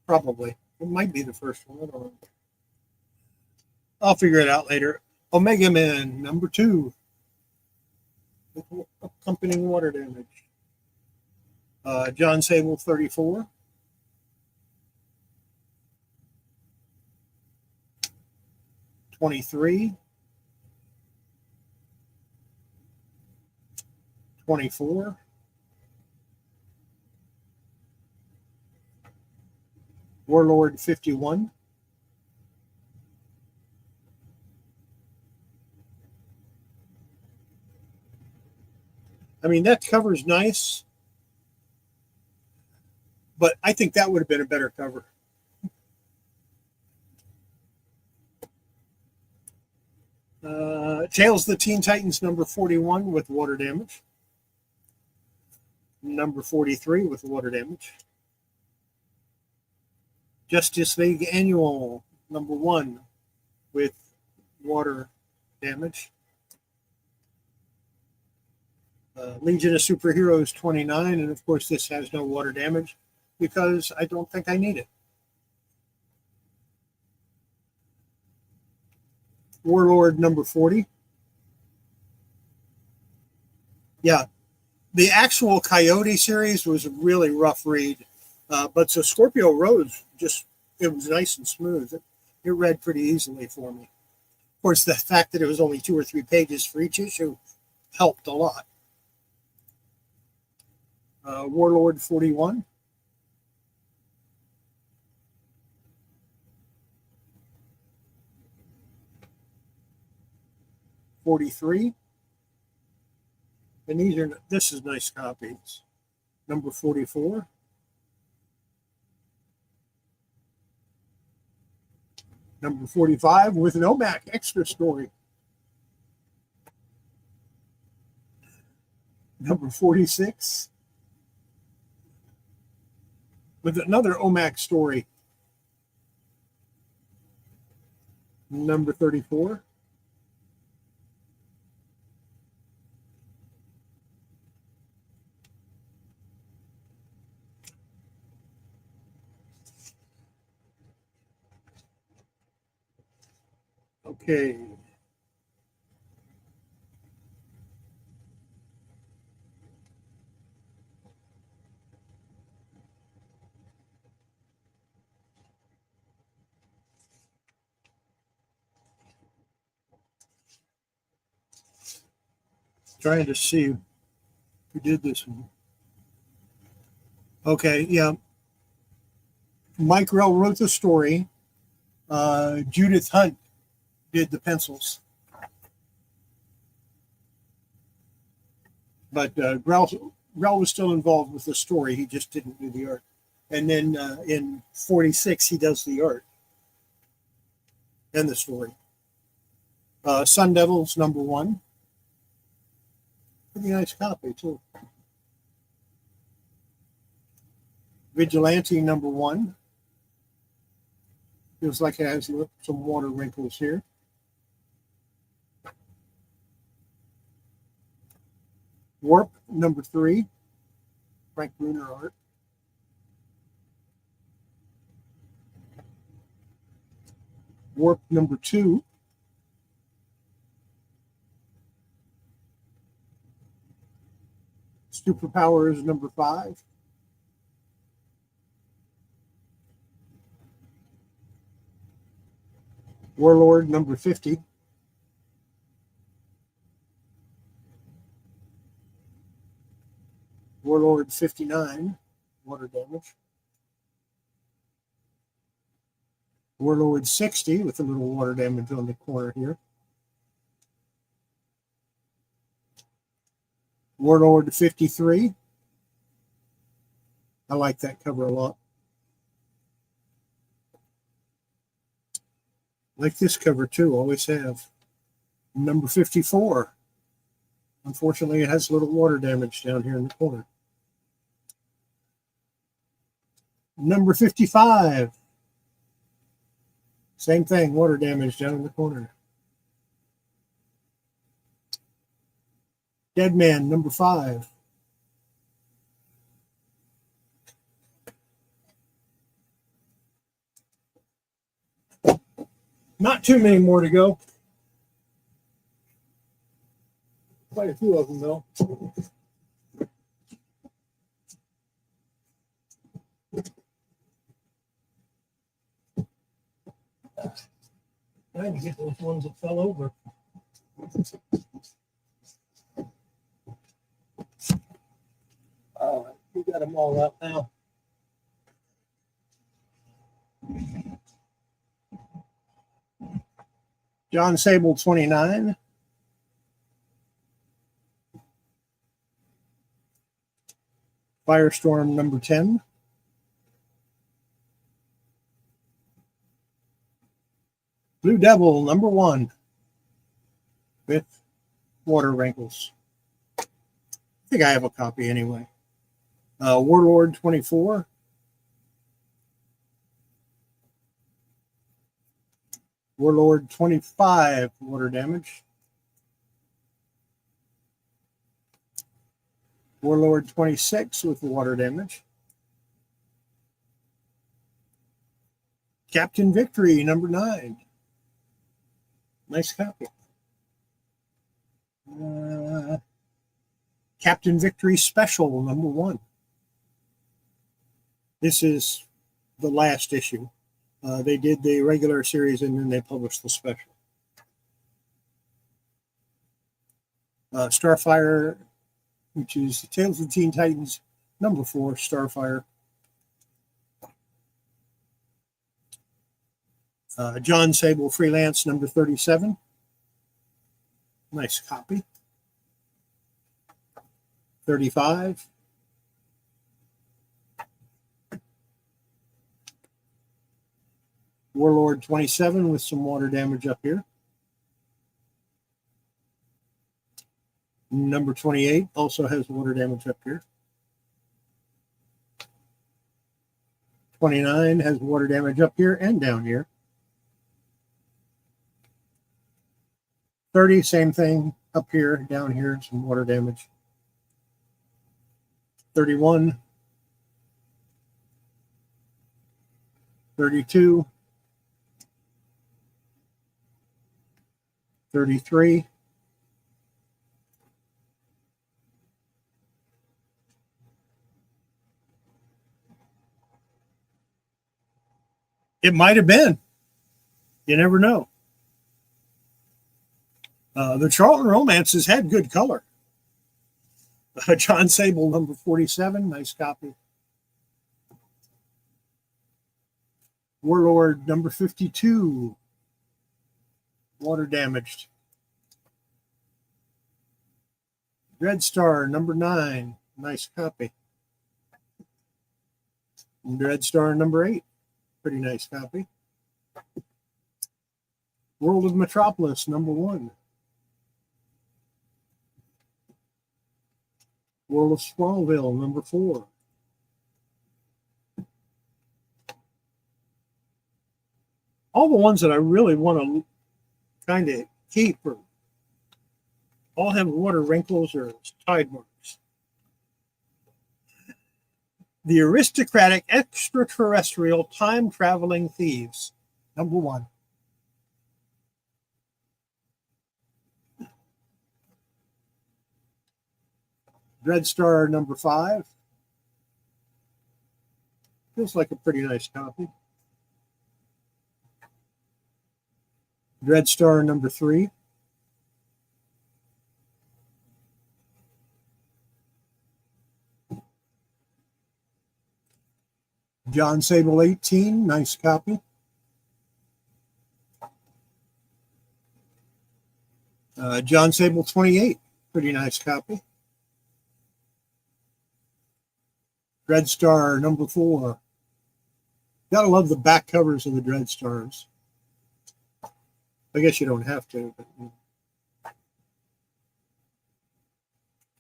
Probably. It might be the first one. I don't know. I'll figure it out later. Omega Men number 2. with accompanying water damage. John Sable 34. 23. 24. Warlord 51. I mean, that cover's nice, but I think that would have been a better cover. Tales of the Teen Titans number 41 with water damage. Number 43 with water damage. Justice League Annual number 1 with water damage. Legion of Superheroes 29, and of course this has no water damage because I don't think I need it. Warlord number 40. Yeah, the actual Coyote series was a really rough read, but so Scorpio Rose it was nice and smooth. It read pretty easily for me. Of course, the fact that it was only 2 or 3 pages for each issue helped a lot. Warlord 41. '43. And this is nice copies. Number 44. Number 45 with an OMAC extra story. Number 46 with another OMAC story. Number 34. Okay. Trying to see who did this one. Okay, yeah. Mike Rell wrote the story. Judith Hunt did the pencils. But Rell was still involved with the story. He just didn't do the art. And then in 46, he does the art and the story. Sun Devils number 1. Pretty nice copy, too. Vigilante number 1. Feels like it has some water wrinkles here. Warp number 3. Frank Bruner art. Warp number 2. Superpowers number 5. Warlord number 50. Warlord 59, water damage. Warlord 60 with a little water damage on the corner here. Warlord 53. I like that cover a lot. Like this cover too, always have. Number 54. Unfortunately, it has a little water damage down here in the corner. Number 55. Same thing, water damage down in the corner. Dead Man, number 5. Not too many more to go. Quite a few of them, though. Trying to get those ones that fell over. We got them all out now. John Sable 29. Firestorm number 10. Blue Devil number 1 with water wrinkles. I think I have a copy anyway. Warlord 24. Warlord 25 water damage. Warlord 26 with water damage. Captain Victory number 9. Nice copy. Captain Victory Special number 1. This is the last issue. They did the regular series and then they published the special. Starfire, which is Tales of the Teen Titans number 4, Starfire. John Sable Freelance number 37. Nice copy. 35. Warlord 27 with some water damage up here. Number 28 also has water damage up here. 29 has water damage up here and down here. 30, same thing up here, down here, some water damage. 31. 32. 33. It might have been. You never know. The Charlton Romances had good color. John Sable number 47, nice copy. Warlord number 52, water damaged. Dreadstar number 9, nice copy. And Dreadstar number 8, pretty nice copy. World of Metropolis number 1. World of Smallville number 4. All the ones that I really want to kind of keep all have water wrinkles or tide marks. The Aristocratic Extraterrestrial Time-Traveling Thieves, number 1. Dreadstar number 5. Feels like a pretty nice copy. Dreadstar number 3. John Sable 18, nice copy. John Sable 28, pretty nice copy. Dreadstar number 4. Gotta love the back covers of the Dreadstars. I guess you don't have to, but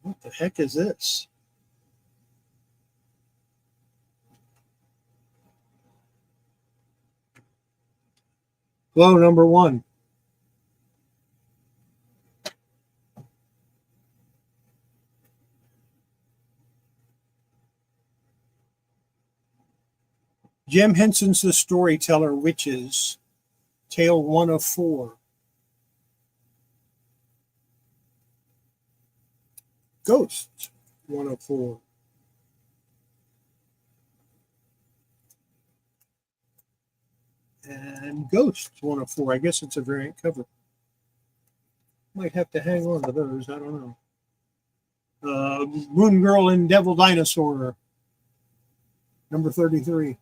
what the heck is this? Glow number 1. Jim Henson's The Storyteller Witches, Tale 1 of 4. Ghost 104. And Ghost 104. I guess it's a variant cover. Might have to hang on to those. I don't know. Moon Girl and Devil Dinosaur, number 33.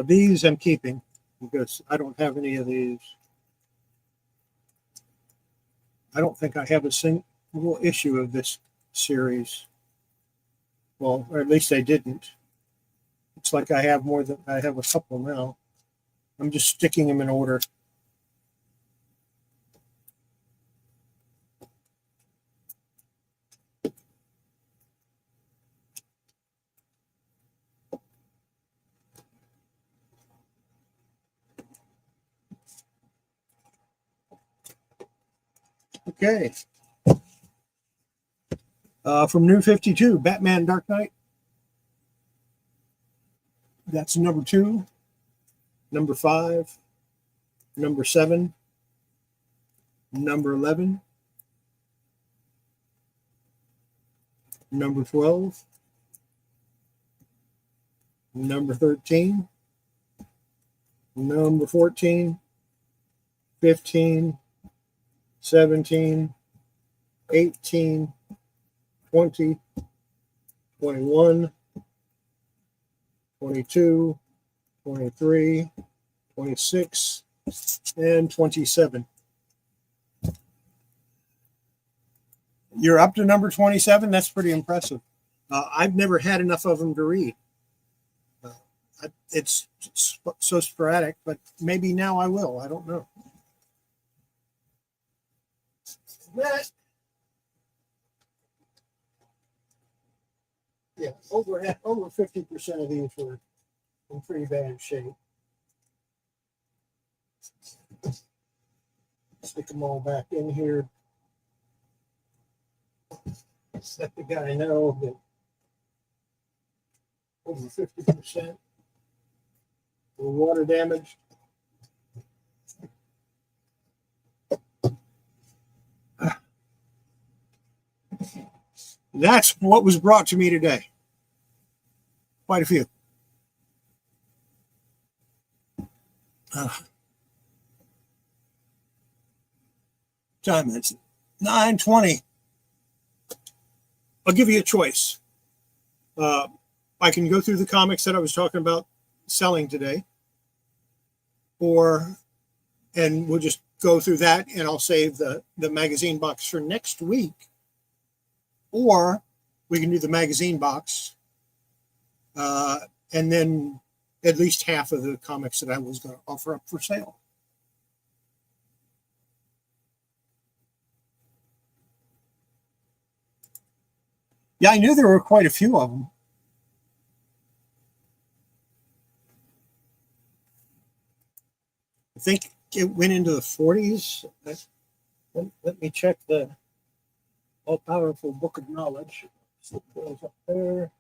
These I'm keeping because I don't have any of these. I don't think I have a single issue of this series. Well, or at least I didn't. Looks like I have more than I have a couple now. I'm just sticking them in order. Okay. From New 52, Batman Dark Knight. That's number 2, number 5, number 7, number 11, number 12, number 13, number 14, 15, 17, 18, 20, 21, 22, 23, 26, and 27. You're up to number 27. That's pretty impressive. I've never had enough of them to read. It's so sporadic, but maybe now I will. I don't know. That, yeah, over 50% of these were in pretty bad shape. Stick them all back in here. Let the guy know that over 50% were water damaged. That's what was brought to me today. Quite a few. Time is 9:20. I'll give you a choice. I can go through the comics that I was talking about selling today, and we'll just go through that, and I'll save the magazine box for next week. Or we can do the magazine box, and then at least half of the comics that I was going to offer up for sale. Yeah, I knew there were quite a few of them. I think it went into the 40s. Let me check the all-powerful book of knowledge. So it goes up there.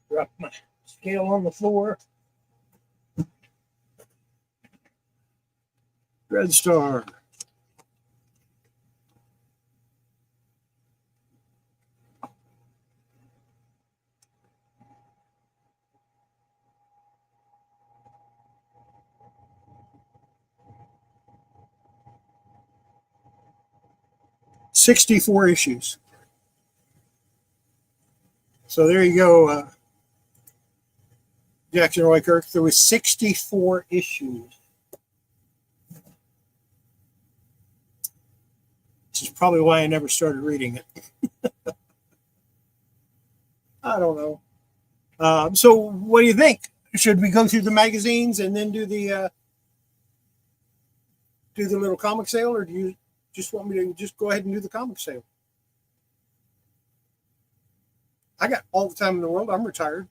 Drop my scale on the floor. Red Star. "64 issues." So there you go, Jackson Roy Kirk. There was 64 issues. Which is probably why I never started reading it. I don't know. So what do you think? Should we go through the magazines and then do the little comic sale, or do you just want me to just go ahead and do the comic sale? I got all the time in the world. I'm retired.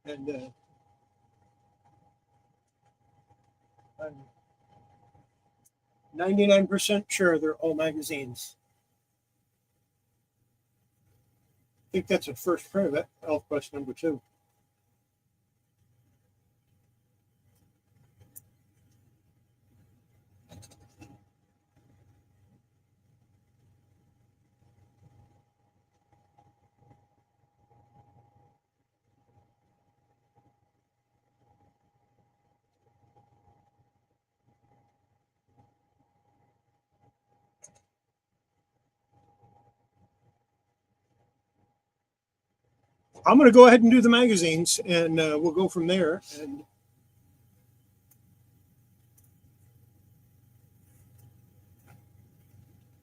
And I'm 99% sure they're all magazines. I think that's a first print of it, ElfQuest number 2. I'm going to go ahead and do the magazines, and we'll go from there. And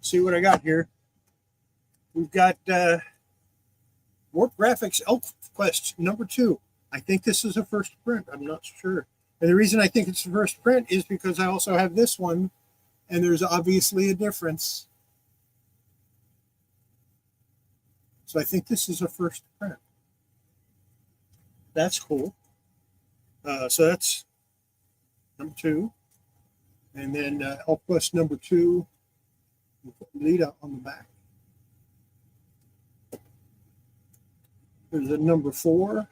see what I got here. We've got Warp Graphics ElfQuest number 2. I think this is a first print. I'm not sure. And the reason I think it's the first print is because I also have this one, and there's obviously a difference. So I think this is a first print. That's cool. So that's number 2. And then ElfQuest number 2, Lita on the back. There's a number 4.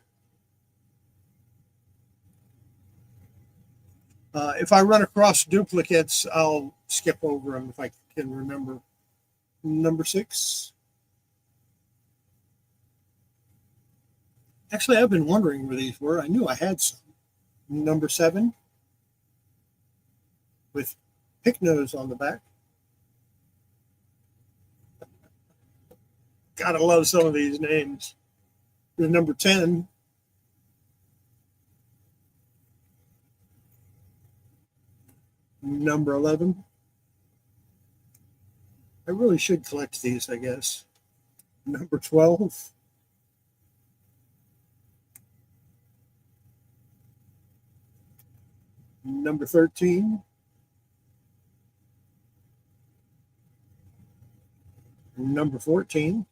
If I run across duplicates, I'll skip over them if I can remember. Number 6. Actually, I've been wondering where these were. I knew I had some. Number 7 with Pick Nose on the back. Gotta love some of these names. There's number 10. Number 11. I really should collect these, I guess. Number 12. Number 13. Number 14.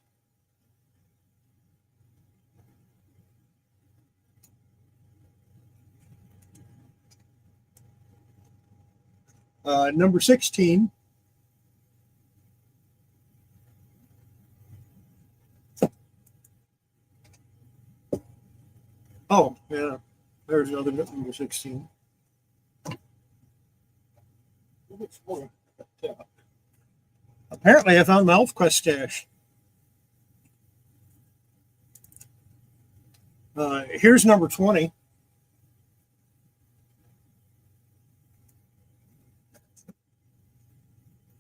Number 16. Oh, yeah. There's another number 16. Apparently, I found my ElfQuest stash. Here's number 20.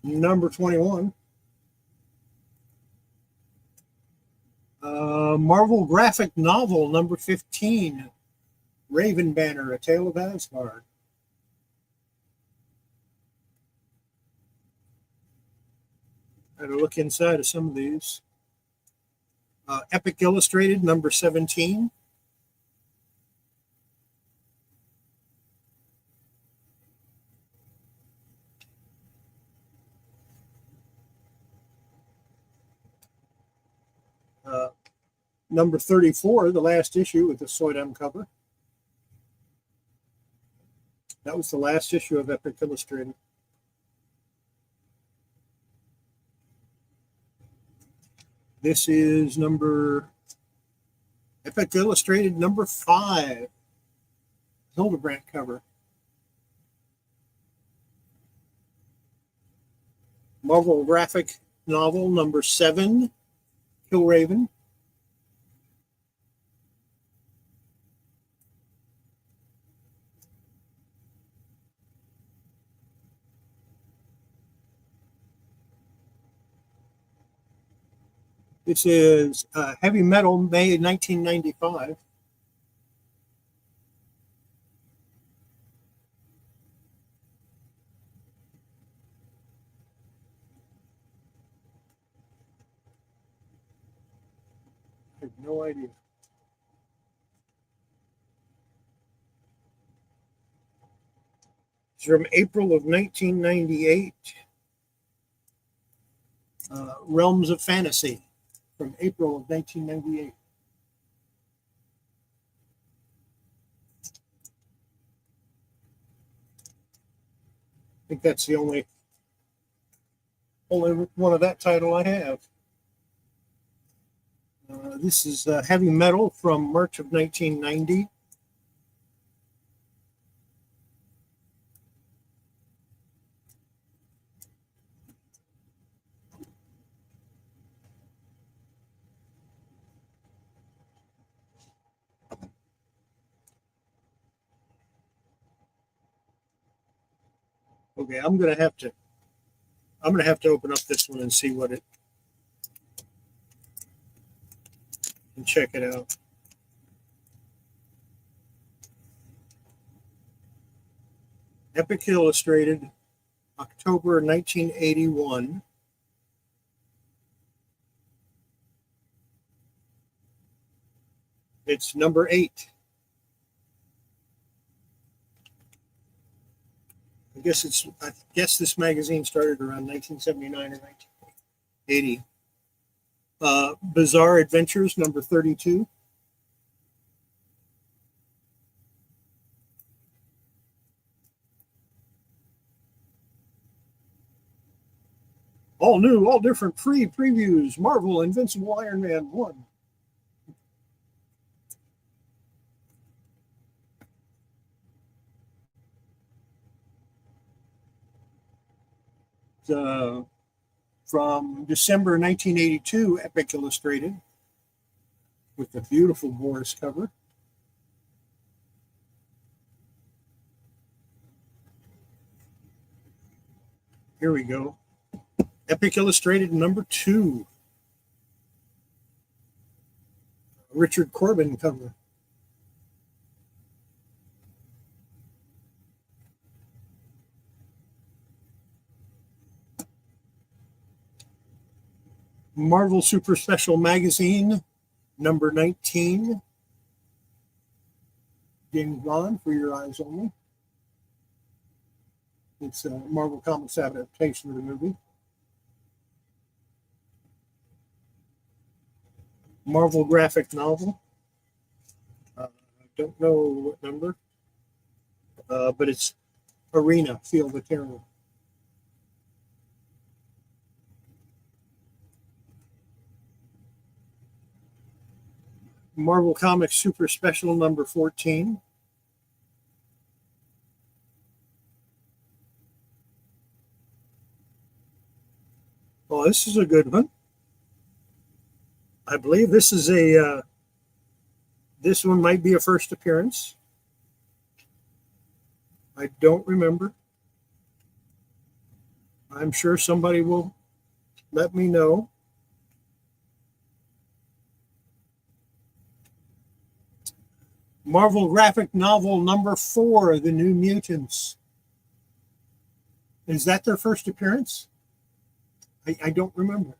Number 21. Marvel graphic novel number 15. Raven Banner, A Tale of Asgard. I had to look inside of some of these. Epic Illustrated number 17. Number 34, the last issue with the Soydam cover. That was the last issue of Epic Illustrated. This is Epic Illustrated number 5. Hildebrandt cover. Marvel graphic novel number 7. Killraven. This is Heavy Metal, May 1995. I have no idea. It's from April of 1998. Realms of Fantasy from April of 1998. think that's the only one of that title I have. This is Heavy Metal from March of 1990. Okay, I'm gonna have to open up this one and see what it and check it out. Epic Illustrated, October 1981. It's number 8. I guess this magazine started around 1979 or 1980. Bizarre Adventures, number 32. All new, all different free previews. Marvel Invincible Iron Man 1. From December 1982, Epic Illustrated, with the beautiful Boris cover. Here we go. Epic Illustrated number 2. Richard Corbin cover. Marvel Super Special Magazine, number 19. James Bond, For Your Eyes Only. It's a Marvel Comics adaptation of the movie. Marvel graphic novel. I don't know what number, but it's Arena, Field of Terror. Marvel Comics Super Special number 14. Oh, this is a good one. I believe this is this one might be a first appearance. I don't remember. I'm sure somebody will let me know. Marvel graphic novel number 4, The New Mutants. Is that their first appearance? I don't remember.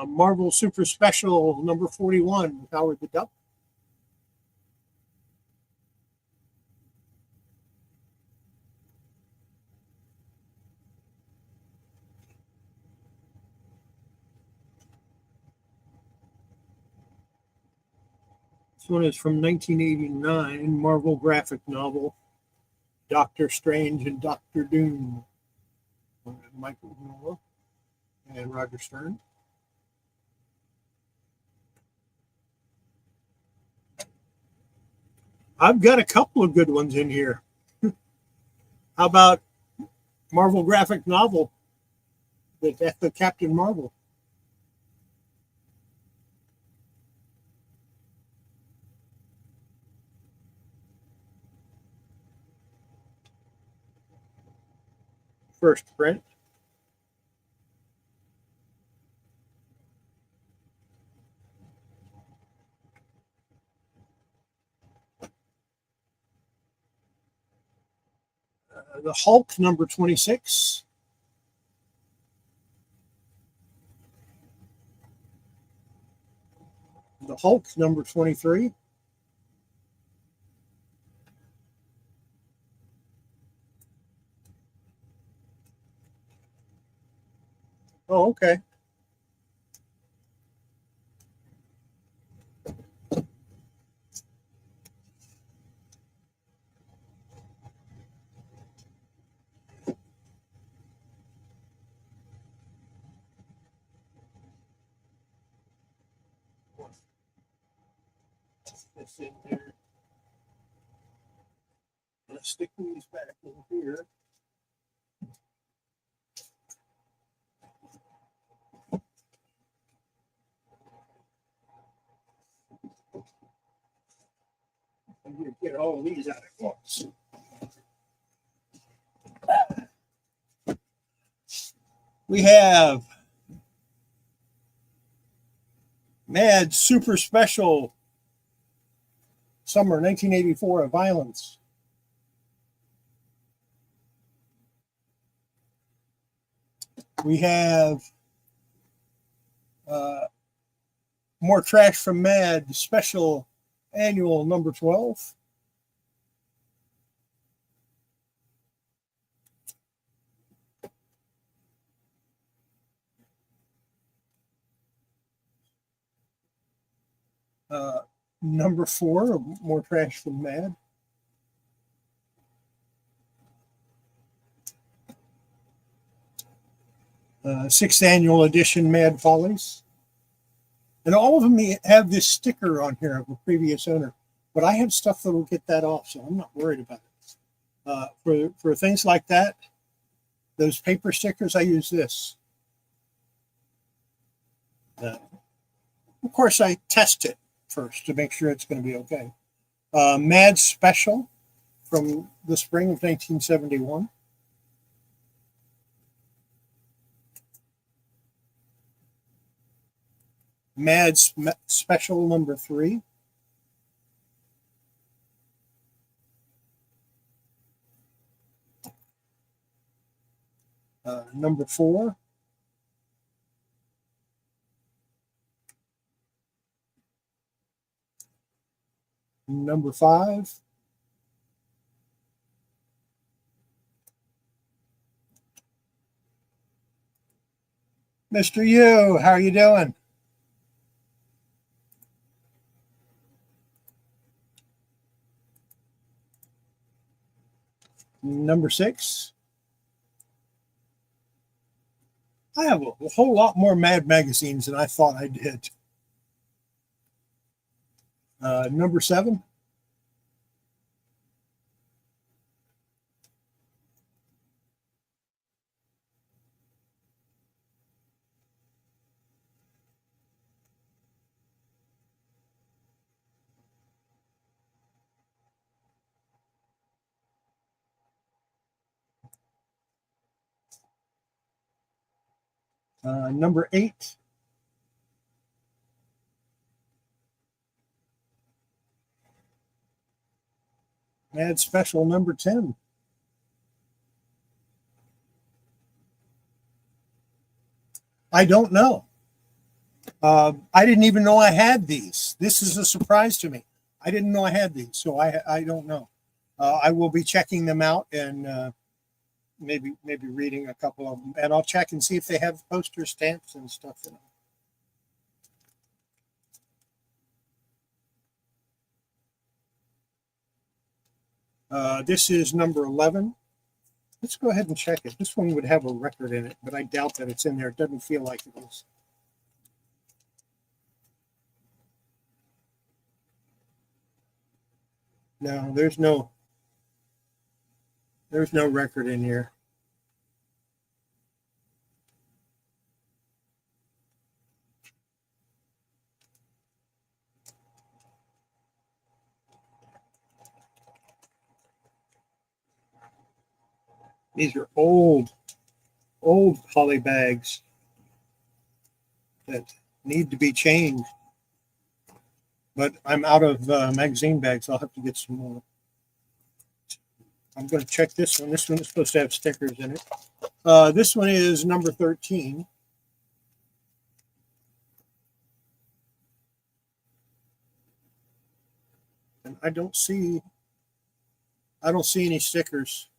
Marvel Super Special number 41, Howard the Duck. This one is from 1989, Marvel graphic novel, Doctor Strange and Doctor Doom. Michael Noah and Roger Stern. I've got a couple of good ones in here. How about Marvel graphic novel, The Death of Captain Marvel? First print. The Hulk number 26. The Hulk number 23. Oh, okay. This in there. Let's stick these back in here. I'm going to get all of these out at once. We have Mad Super Special Summer 1984 of Violence. We have More Trash from Mad Special Annual number 12. Number 4, More Trash from Mad. Sixth annual edition Mad Follies. And all of them have this sticker on here of a previous owner. But I have stuff that will get that off, so I'm not worried about it. For things like that, those paper stickers, I use this. Of course, I test it first to make sure it's going to be okay. Mad Special from the spring of 1971. Mad Special number 3. Number 4. Number 5. Mr. Yu, how are you doing? Number 6. I have a whole lot more Mad magazines than I thought I did. Number 7. Number 8. Mad Special number 10. I don't know. I didn't even know I had these. This is a surprise to me. I didn't know I had these, so I don't know. I will be checking them out and maybe reading a couple of them, and I'll check and see if they have poster stamps and stuff in them. This is number 11. Let's go ahead and check it. This one would have a record in it, but I doubt that it's in there. It doesn't feel like it is. No, there's no record in here. These are old poly bags that need to be changed. But I'm out of magazine bags. I'll have to get some more. I'm going to check this one. This one is supposed to have stickers in it. This one is number 13. And I don't see any stickers.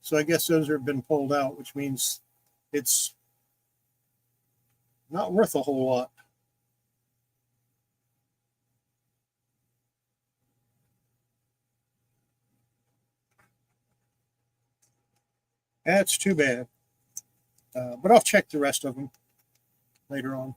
So I guess those have been pulled out, which means it's Not worth a whole lot. That's too bad. But I'll check the rest of them later on.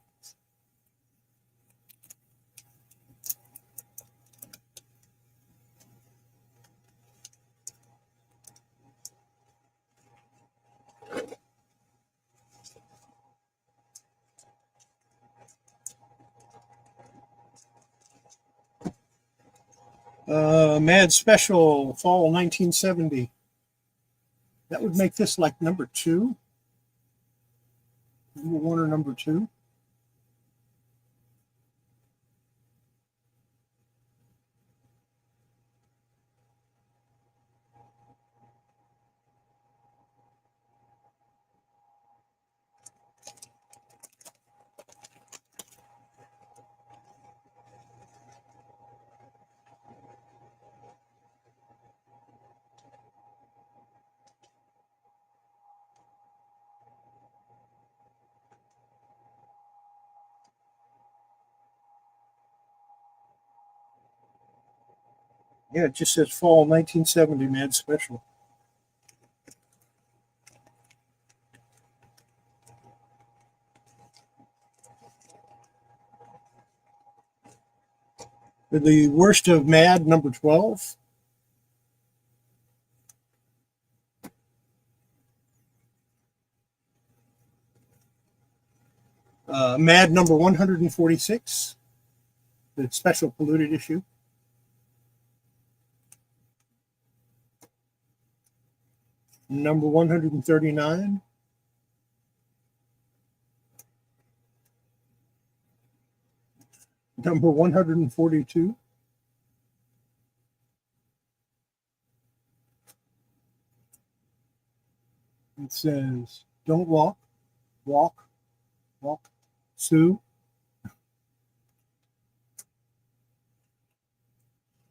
Mad Special, Fall 1970. That would make this like number 2. Number 1 or number 2. Yeah, it just says Fall 1970 Mad Special. The Worst of Mad, number 12. Mad number 146, the special polluted issue. Number 139. Number 142. It says, don't walk, walk, walk, Sue.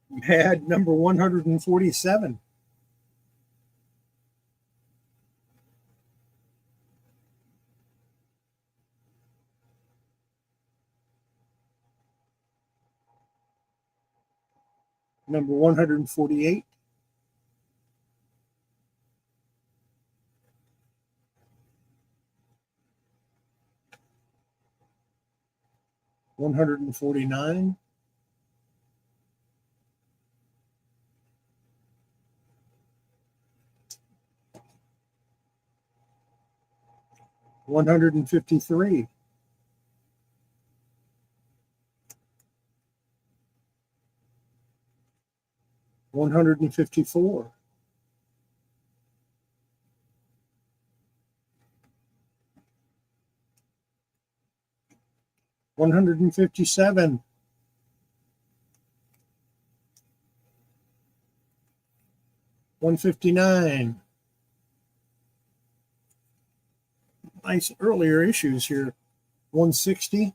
Mad number 147. Number 148. $149. $153. $154. $157. $159. Nice earlier issues here. 160.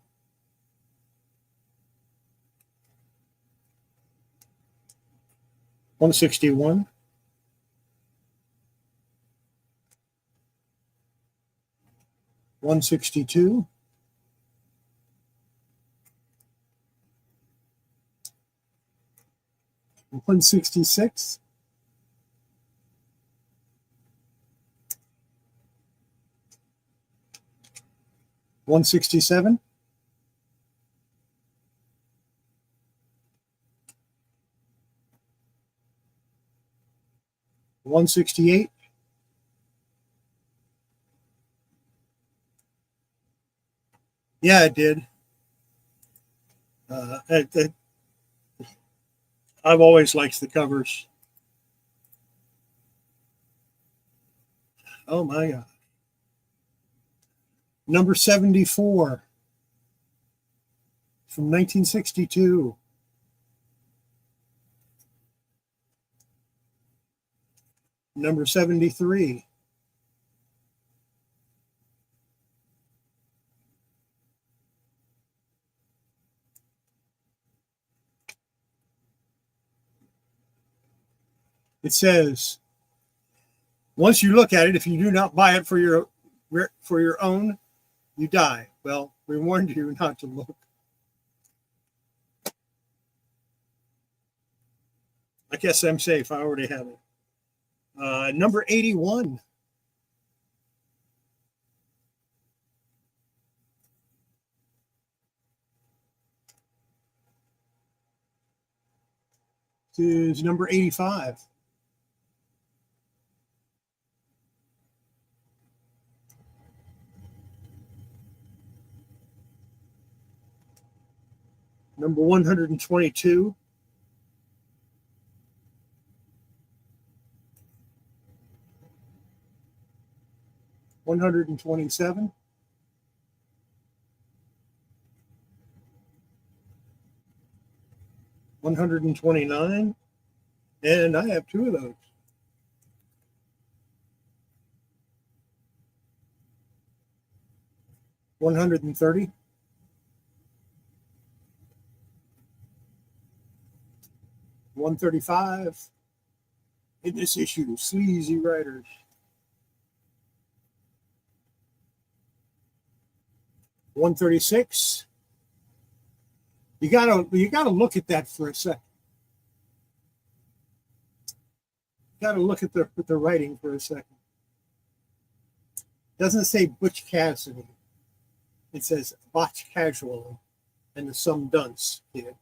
$161. $162. $166. $167. $168. Yeah, it did. I've always liked the covers. Oh my God. Number 74 from 1962. Number 73. It says, once you look at it, if you do not buy it for your own, you die. Well, We warned you not to look. I guess I'm safe. I already have it. Number 81. This is number 85. Number 122. $127. $129. And I have two of those. $130. $135. In this issue, Sleazy Riders. $136. You gotta look at that for a second. You gotta look at the writing for a second. It doesn't say Butch Cassidy. It says Botch Casual and the Some Dunce Kid.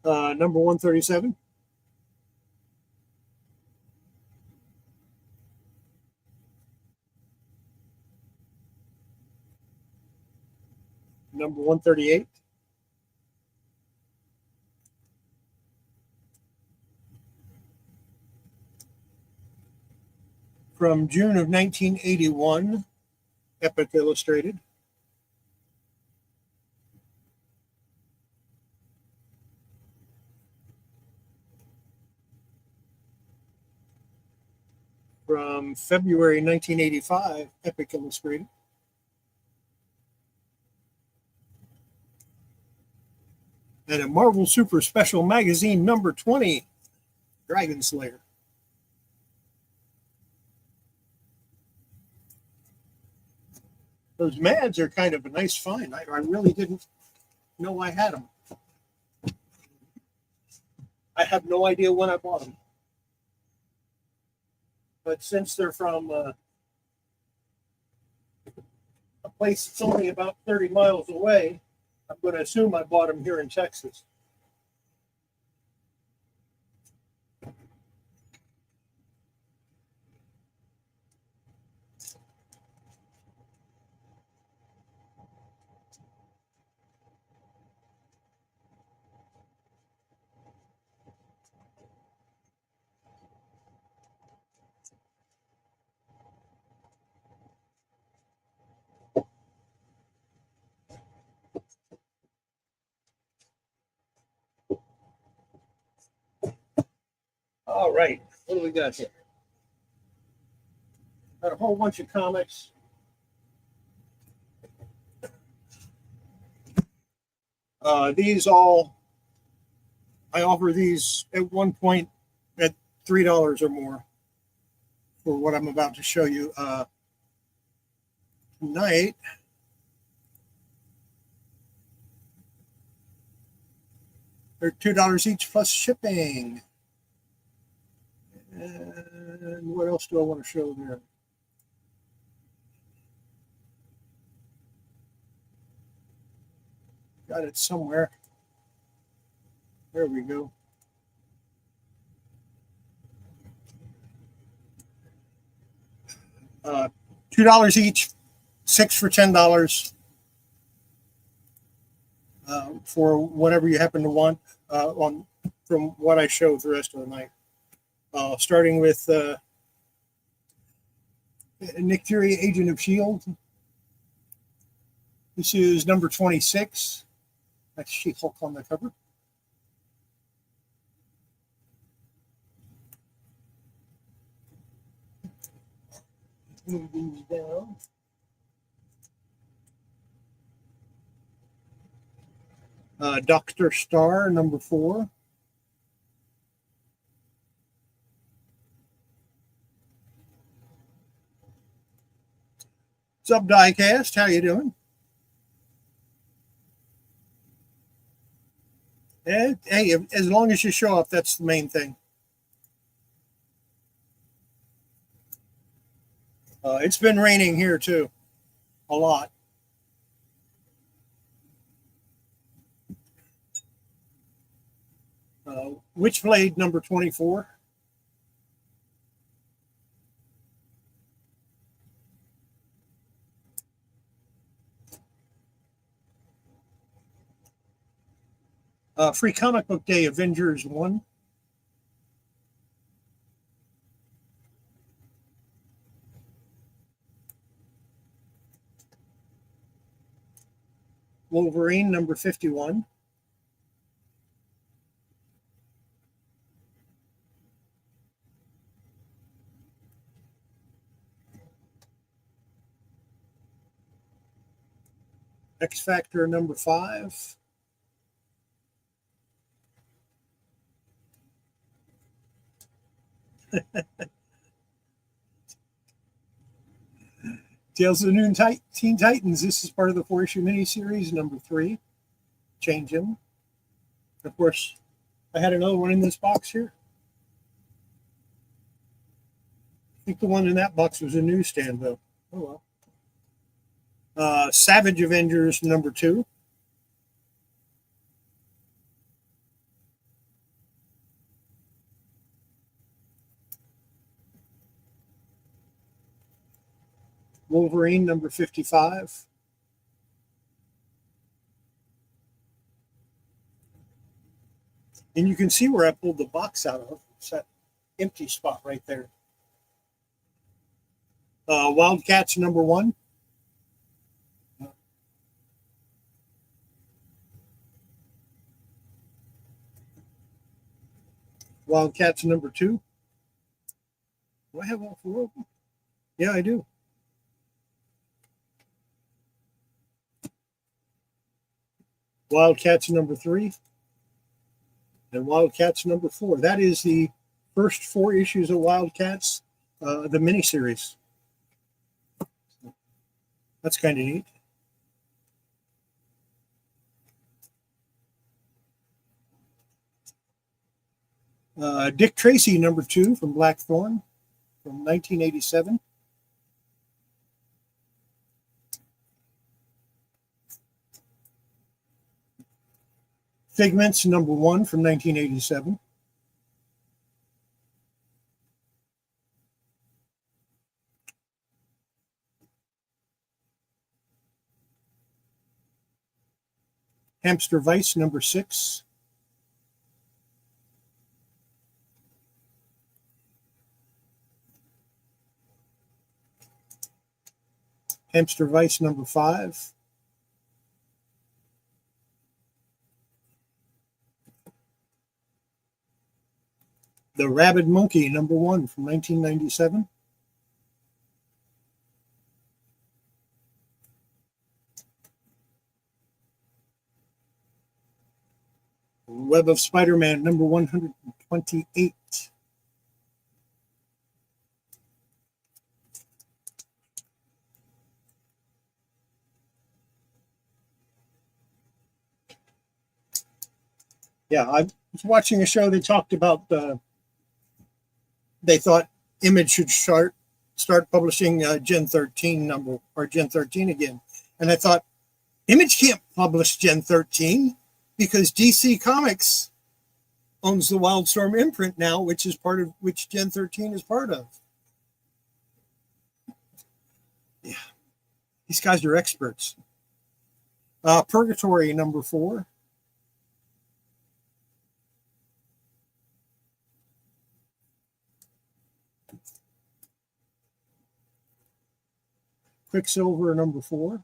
Number 137. Number 138. From June of 1981, Epic Illustrated. From February 1985, Epic Illustrated. And a Marvel Super Special Magazine number 20, Dragon Slayer. Those Mads are kind of a nice find. I really didn't know I had them. I have no idea when I bought them. But since they're from a place that's only about 30 miles away, I'm going to assume I bought them here in Texas. All right, what do we got here? Got a whole bunch of comics. I offer these at one point at $3 or more for what I'm about to show you tonight. They're $2 each plus shipping. And what else do I want to show there? Got it somewhere. There we go. $2 each, 6 for $10 for whatever you happen to want from what I show the rest of the night. Starting with Nick Fury, Agent of S.H.I.E.L.D. This is number 26. That's She-Hulk on the cover. Move these down. Dr. Star, number 4. What's up, Diecast? How you doing? Hey, as long as you show up, that's the main thing. It's been raining here too, a lot. Witchblade number 24. Free Comic Book Day, Avengers 1. Wolverine number 51. X Factor number 5. Tales of the New Teen Titans. This is part of the 4-issue miniseries, number 3. Change him. Of course, I had another one in this box here. I think the one in that box was a newsstand, though. Oh well. Savage Avengers number 2. Wolverine number 55. And you can see where I pulled the box out of. It's that empty spot right there. Wildcats number 1. Wildcats number 2. Do I have all 4 of them? Yeah, I do. Wildcats number 3. And Wildcats number 4. That is the first 4 issues of Wildcats, the miniseries. That's kind of neat. Dick Tracy number 2 from Blackthorn from 1987. Figments number 1 from 1987. Hamster Vice number 6. Hamster Vice number 5. The Rabid Monkey number 1 from 1997. Web of Spider-Man number 128. Yeah, I was watching a show that talked about they thought Image should start publishing Gen 13 number or Gen 13 again. And I thought Image can't publish Gen 13 because DC Comics owns the Wildstorm imprint now, which Gen 13 is part of. Yeah, these guys are experts. Purgatory number 4. Quicksilver number 4.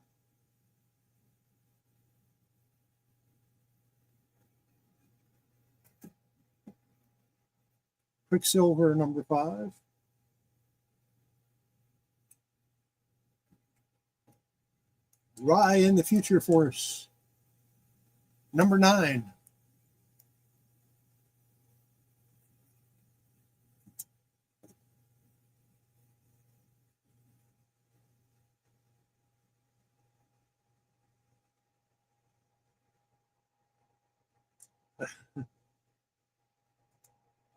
Quicksilver number 5. Rye in the Future Force number 9.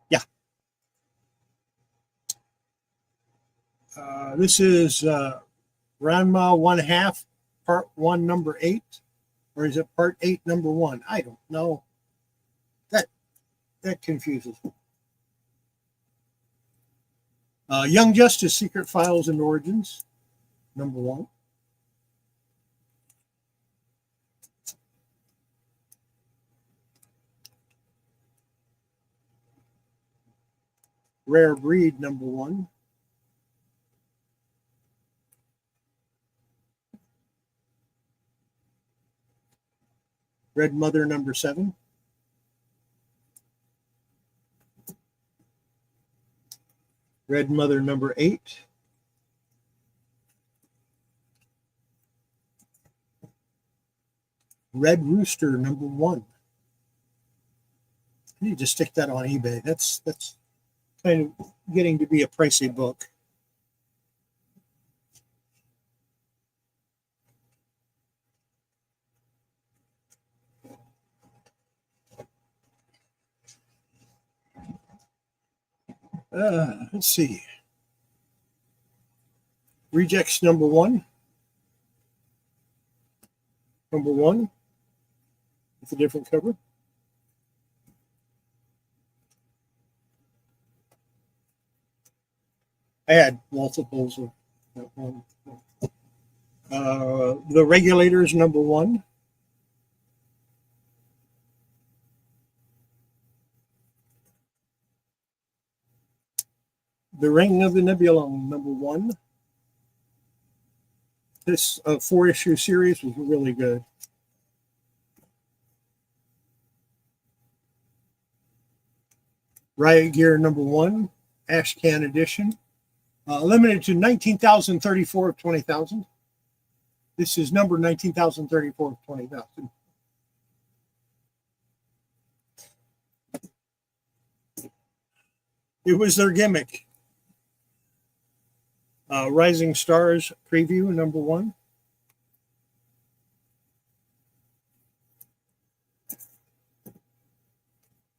Yeah. This is Ranma 1/2, Part 1, Number 8. Or is it Part 8, Number 1? I don't know. That confuses me. Young Justice, Secret Files and Origins, Number 1. Rare Breed, Number 1. Red Mother, Number 7. Red Mother, Number 8. Red Rooster, Number 1. I need to stick that on eBay. That's kind of getting to be a pricey book. Let's see. Rejects, Number 1. Number 1 with a different cover. I had multiples of that one. The Regulators, Number 1. The Ring of the Nebulon, Number 1. This 4-issue series was really good. Riot Gear, Number 1, Ashcan edition. Limited to 19,034 of 20,000. This is number 19,034 of 20,000. It was their gimmick. Rising Stars preview, Number 1.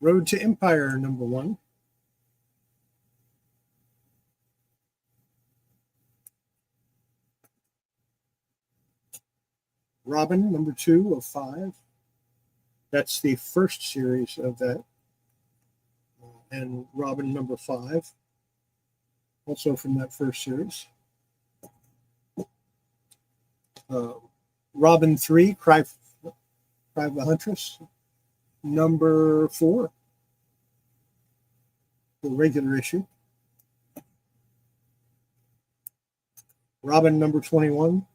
Road to Empire, Number 1. Robin, Number 2 of 5. That's the first series of that. And Robin, Number 5. Also from that first series. Robin 3, Cry of the Huntress, Number 4, the regular issue. Robin, Number 21.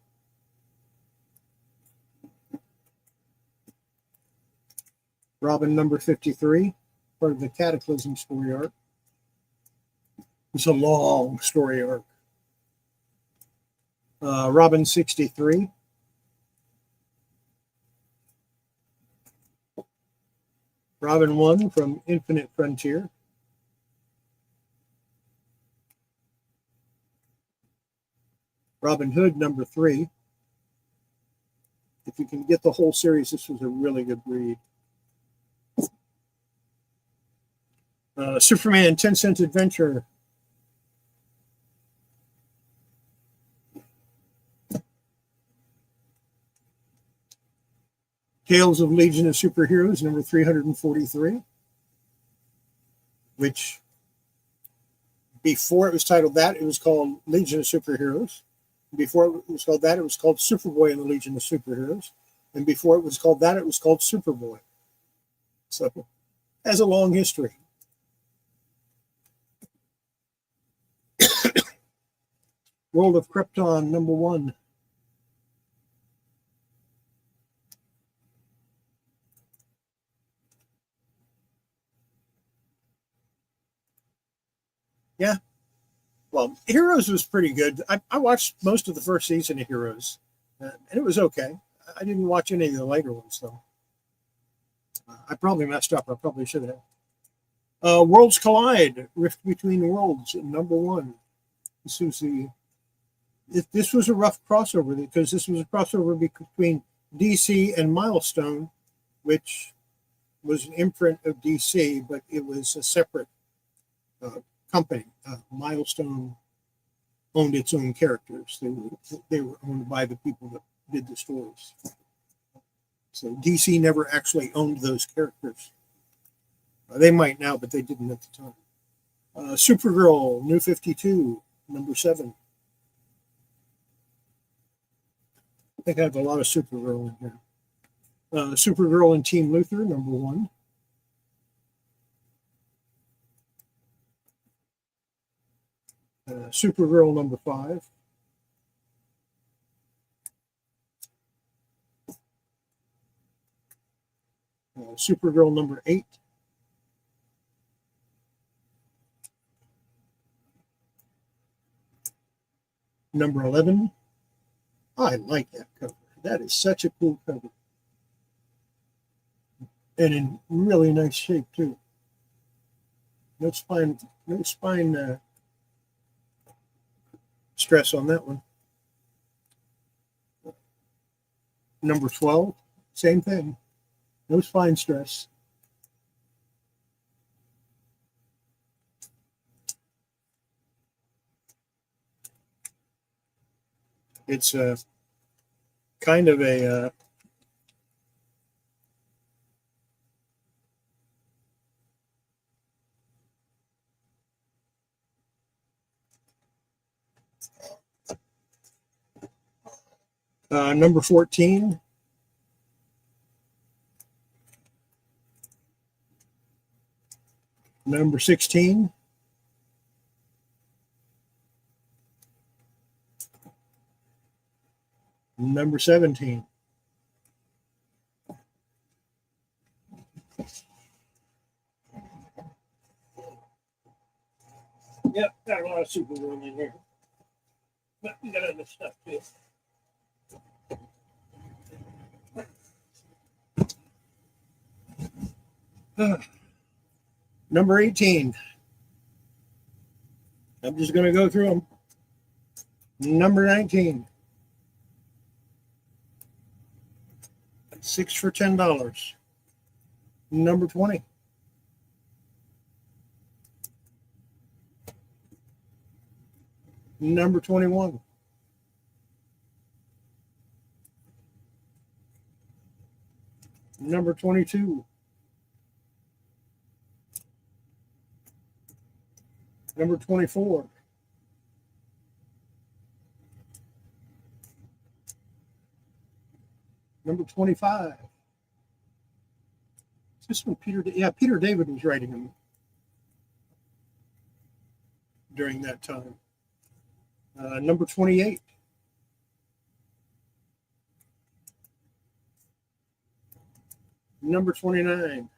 Robin, Number 53, part of the Cataclysm story arc. It's a long story arc. Robin 63. Robin 1 from Infinite Frontier. Robin Hood, Number 3. If you can get the whole series, this was a really good read. Superman 10-Cent Adventure. Tales of Legion of Superheroes, Number 343. Which, before it was titled that, it was called Legion of Superheroes. Before it was called that, it was called Superboy and the Legion of Superheroes. And before it was called that, it was called Superboy. So, it has a long history. World of Krypton, Number 1. Yeah. Well, Heroes was pretty good. I watched most of the first season of Heroes, and it was okay. I didn't watch any of the later ones, though. I probably messed up. I probably should have. Worlds Collide, Rift Between Worlds, Number 1. This was a rough crossover because this was a crossover between DC and Milestone, which was an imprint of DC, but it was a separate company. Milestone owned its own characters. They were owned by the people that did the stories. So DC never actually owned those characters. They might now, but they didn't at the time. Supergirl, New 52, number 7. I think I have a lot of Supergirl in here. Supergirl and Team Luthor, number 1. Supergirl, number 5. Supergirl, number 8. Number 11. I like that cover. That is such a cool cover. And in really nice shape, too. No spine stress on that one. Number 12, same thing. No spine stress. It's kind of a number 14. Number 16. Number 17. Yep, got a lot of Supergirl in here. But we got other stuff too. Number 18. I'm just going to go through them. Number 19. 6 for $10. Number 20. Number 21. Number 22. Number 24. Number 25. Is this one Peter? Yeah, Peter David was writing them during that time. Number 28. Number 29.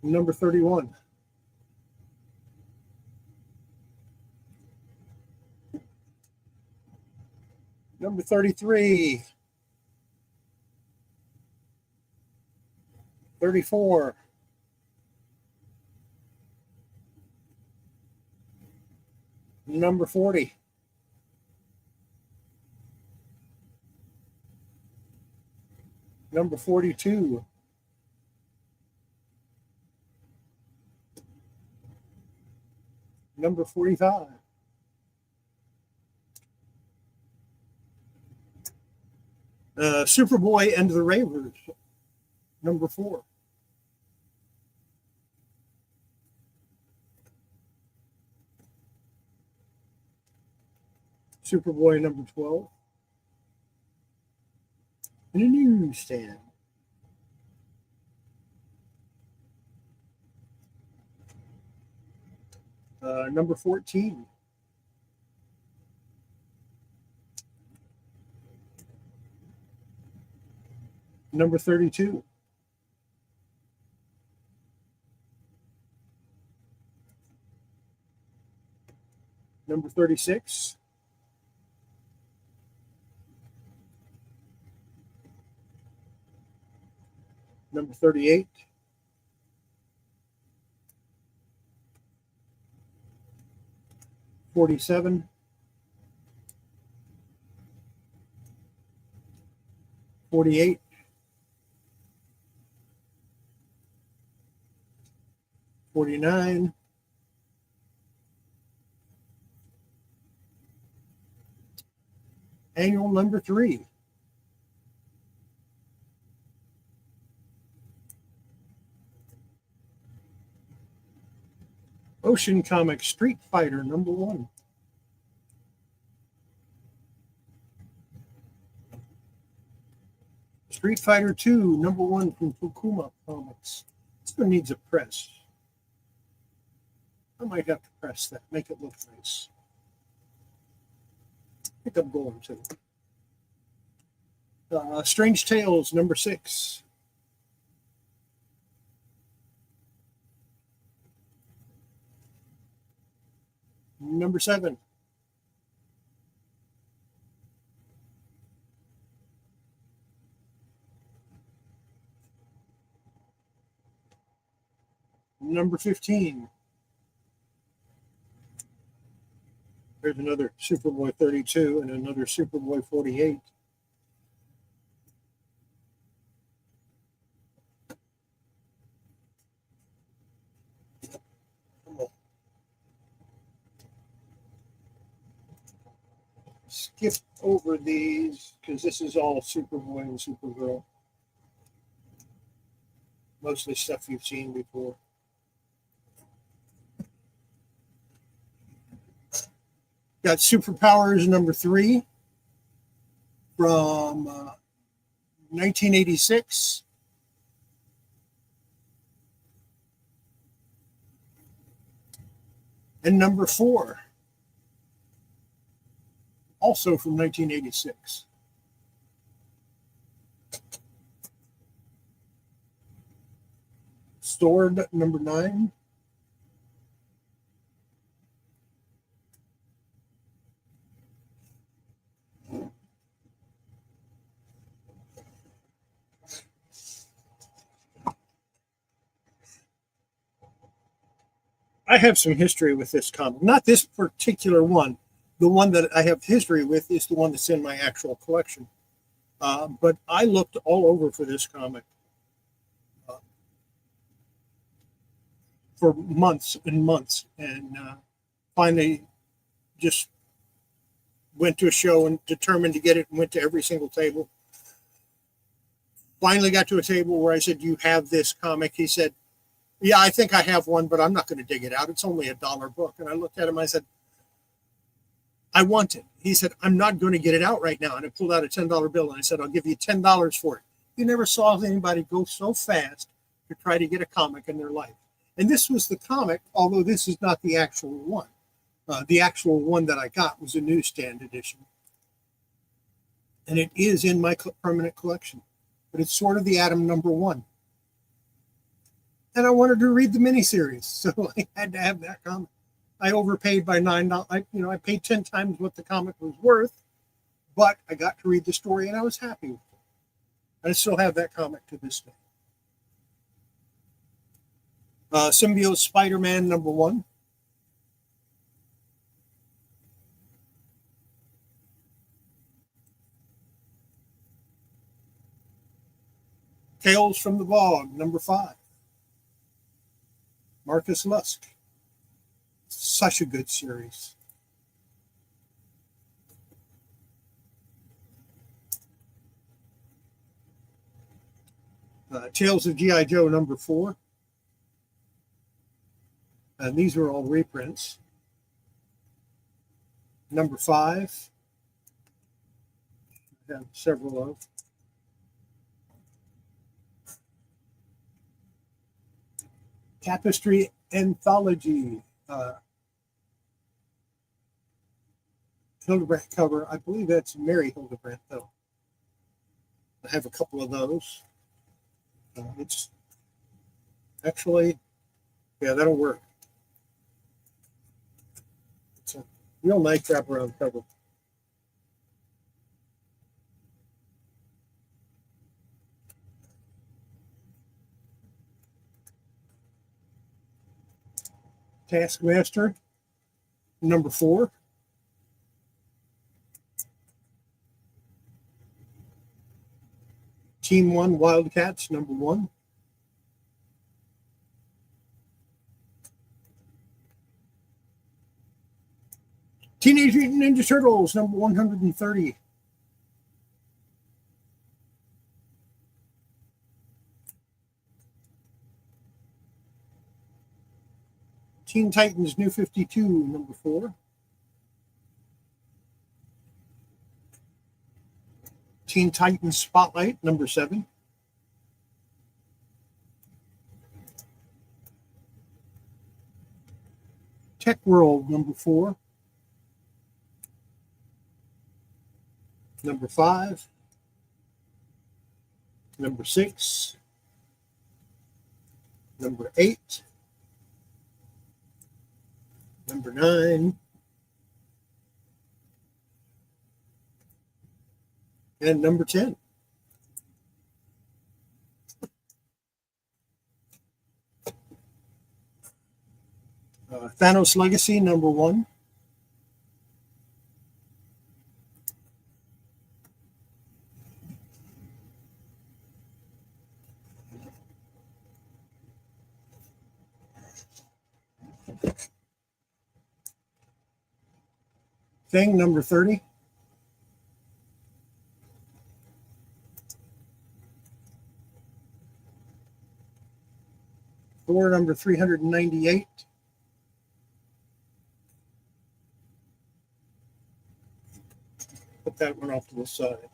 Number 31. Number 33. 34. Number 40. Number 42. Number 45. Superboy and the Ravers, number 4. Superboy, number 12. In a newsstand. Number 14. Number 32. Number 36. Number 38. $47. 48. '49. Annual number 3. Ocean Comics Street Fighter number 1. Street Fighter 2 number 1 from Fukuma Comics. This one needs a press. I might have to press that, make it look nice. I think I'm going to. Strange Tales number 6. Number 7. Number 15. There's another Superboy 32 and another Superboy 48. Skip over these because this is all Superboy and Supergirl. Mostly stuff you've seen before. Got Superpowers number 3 from 1986. And number 4, also from 1986. Sword number 9. I have some history with this comic. Not this particular one. The one that I have history with is the one that's in my actual collection. But I looked all over for this comic for months and months, and finally just went to a show and determined to get it and went to every single table. Finally got to a table where I said, "Do you have this comic?" He said, "Yeah, I think I have one, but I'm not going to dig it out. It's only $1 book." And I looked at him, I said, "I want it." He said, "I'm not going to get it out right now." And I pulled out a $10 bill and I said, "I'll give you $10 for it." You never saw anybody go so fast to try to get a comic in their life. And this was the comic, although this is not the actual one. The actual one that I got was a newsstand edition. And it is in my permanent collection. But it's sort of the Atom number 1. And I wanted to read the miniseries, so I had to have that comic. I overpaid by $9. I paid 10 times what the comic was worth, but I got to read the story and I was happy with it. And I still have that comic to this day. Symbiote Spider-Man number 1. Tales from the Bog number 5. Marcus Lusk. Such a good series. Tales of G.I. Joe number 4. And these are all reprints. Number 5. I have several of. Tapestry Anthology. Hildebrandt cover. I believe that's Mary Hildebrandt, though. I have a couple of those. It's actually, yeah, that'll work. It's a real nice wraparound cover. Taskmaster, number 4. Team 1 Wildcats, number 1. Teenage Mutant Ninja Turtles, number 130. Teen Titans New 52, number 4. Teen Titans Spotlight, number 7. Tech World, number 4. Number 5. Number 6. Number 8. Number 9. And number 10. Thanos Legacy, number 1. Thing, number 30. Thor, number 398. Put that one off to the side.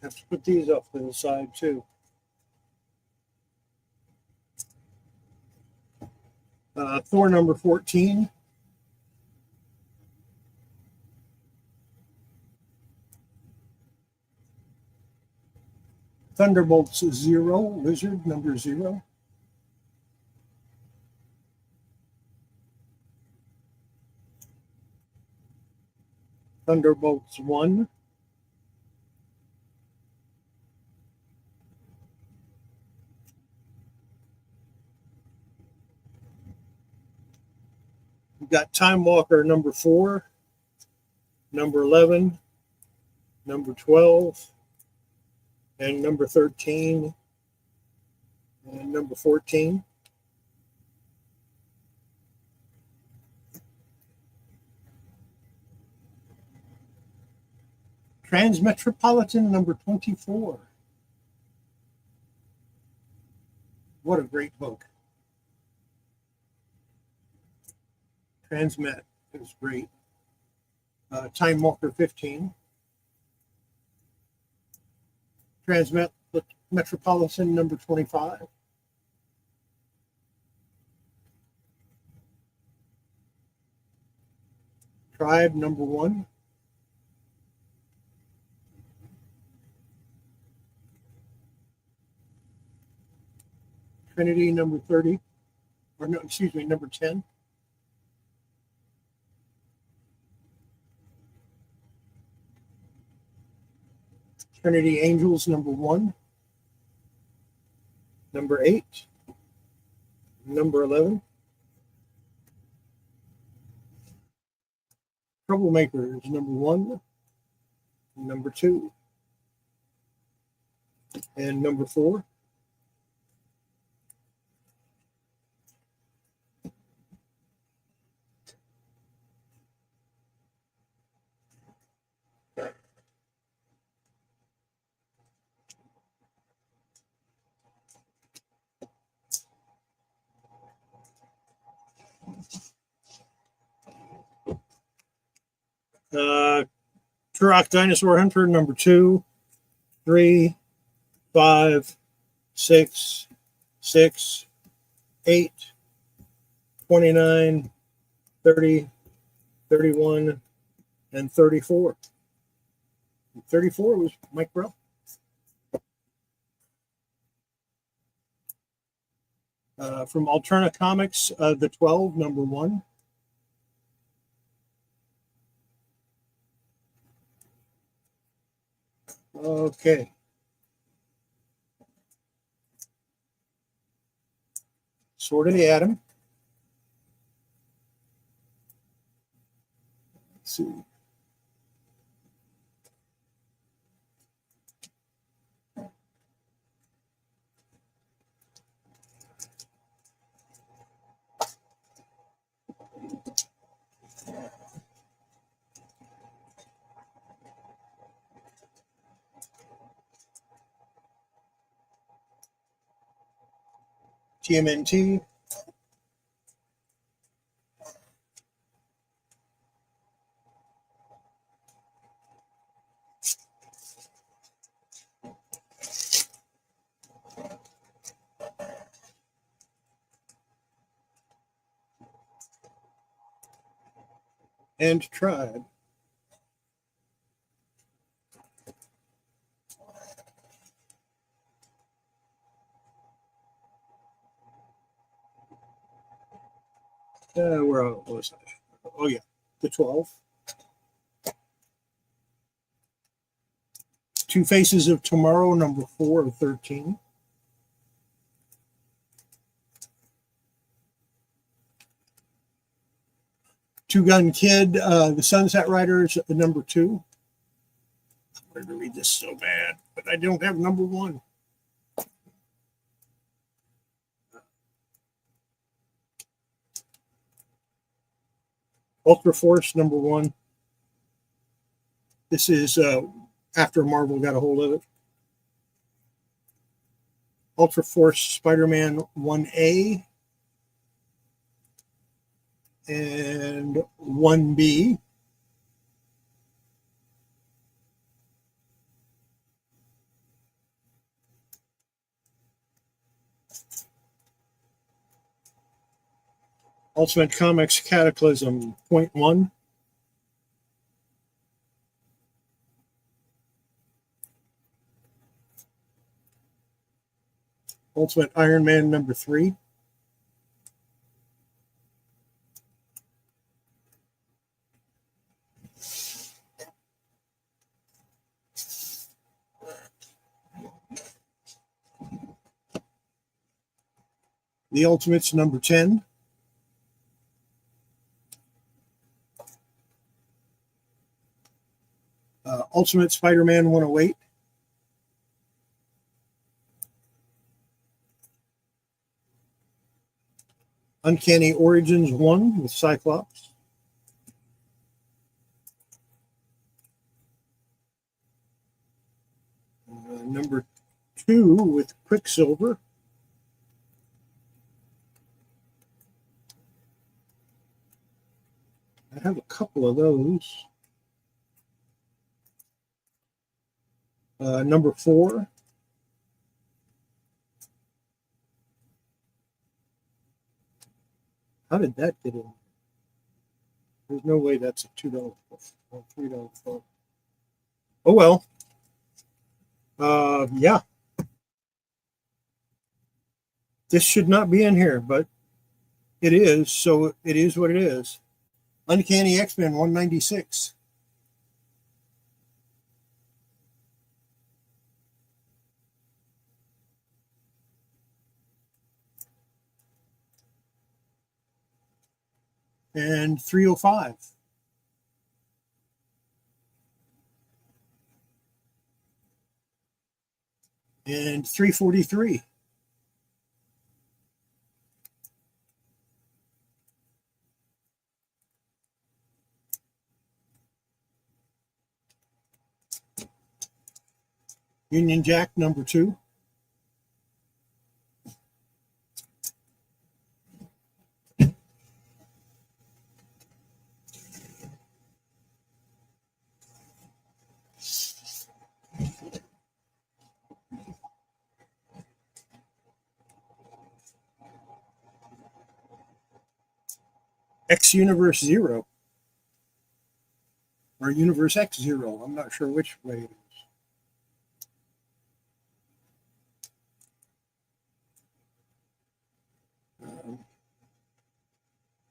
Have to put these off to the side too. Thor, number 14. Thunderbolts 0, Wizard, number 0. Thunderbolts 1. We've got Time Walker number 4, number 11, number 12, and number 13, and number 14. Transmetropolitan number 24. What a great book. Transmet is great. Time Walker 15. Metropolitan number 25. Tribe number 1. Trinity number 30. Or no, excuse me, number 10. Trinity Angels number 1. Number 8. Number 11. Troublemakers number 1. Number 2. And number 4. Turok Dinosaur Hunter number 2, 3, 5, 6, 6, 8, 29, 30, 31, and 34. 34 was Mike Bro. From Alterna Comics, the 12, number 1. Okay. Sword of the Atom. see. TMNT. And Tribe. Where was I? Oh, yeah, the 12. Two Faces of Tomorrow, number 4 of 13. Two Gun Kid, The Sunset Riders, number 2. I wanted to read this so bad, but I don't have number 1. Ultra Force, number 1. This is after Marvel got a hold of it. Ultra Force Spider-Man 1A and 1B. Ultimate Comics Cataclysm .1. Ultimate Iron Man number 3. The Ultimates number 10. Ultimate Spider-Man 108. Uncanny Origins 1 with Cyclops. Number 2 with Quicksilver. I have a couple of those. Number 4. How did that get in? There's no way that's a $2 or $3 phone. Oh well. Yeah. This should not be in here, but it is, so it is what it is. Uncanny X-Men 196. And 305. And 343. Union Jack number 2. X Universe 0. Or Universe X 0. I'm not sure which way it is.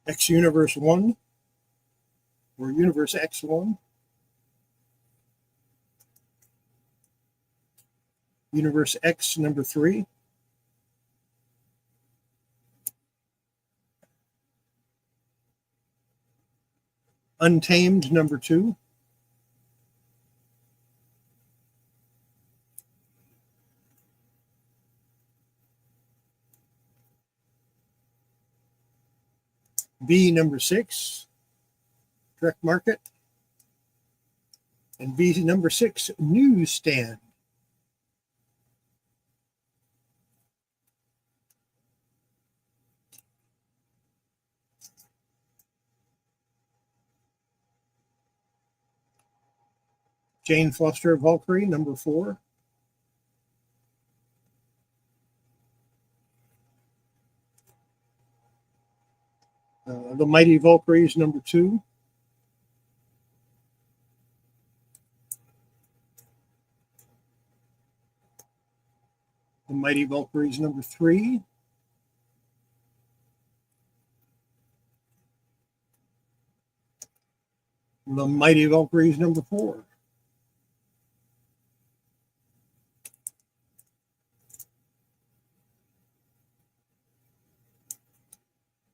X Universe 1 or Universe X1. Universe X number 3. Untamed, number 2. B, number 6, Direct Market. And B, number 6, Newsstand. Jane Foster Valkyrie, number 4. The Mighty Valkyries, number 2. The Mighty Valkyries, number 3. The Mighty Valkyries, number 4.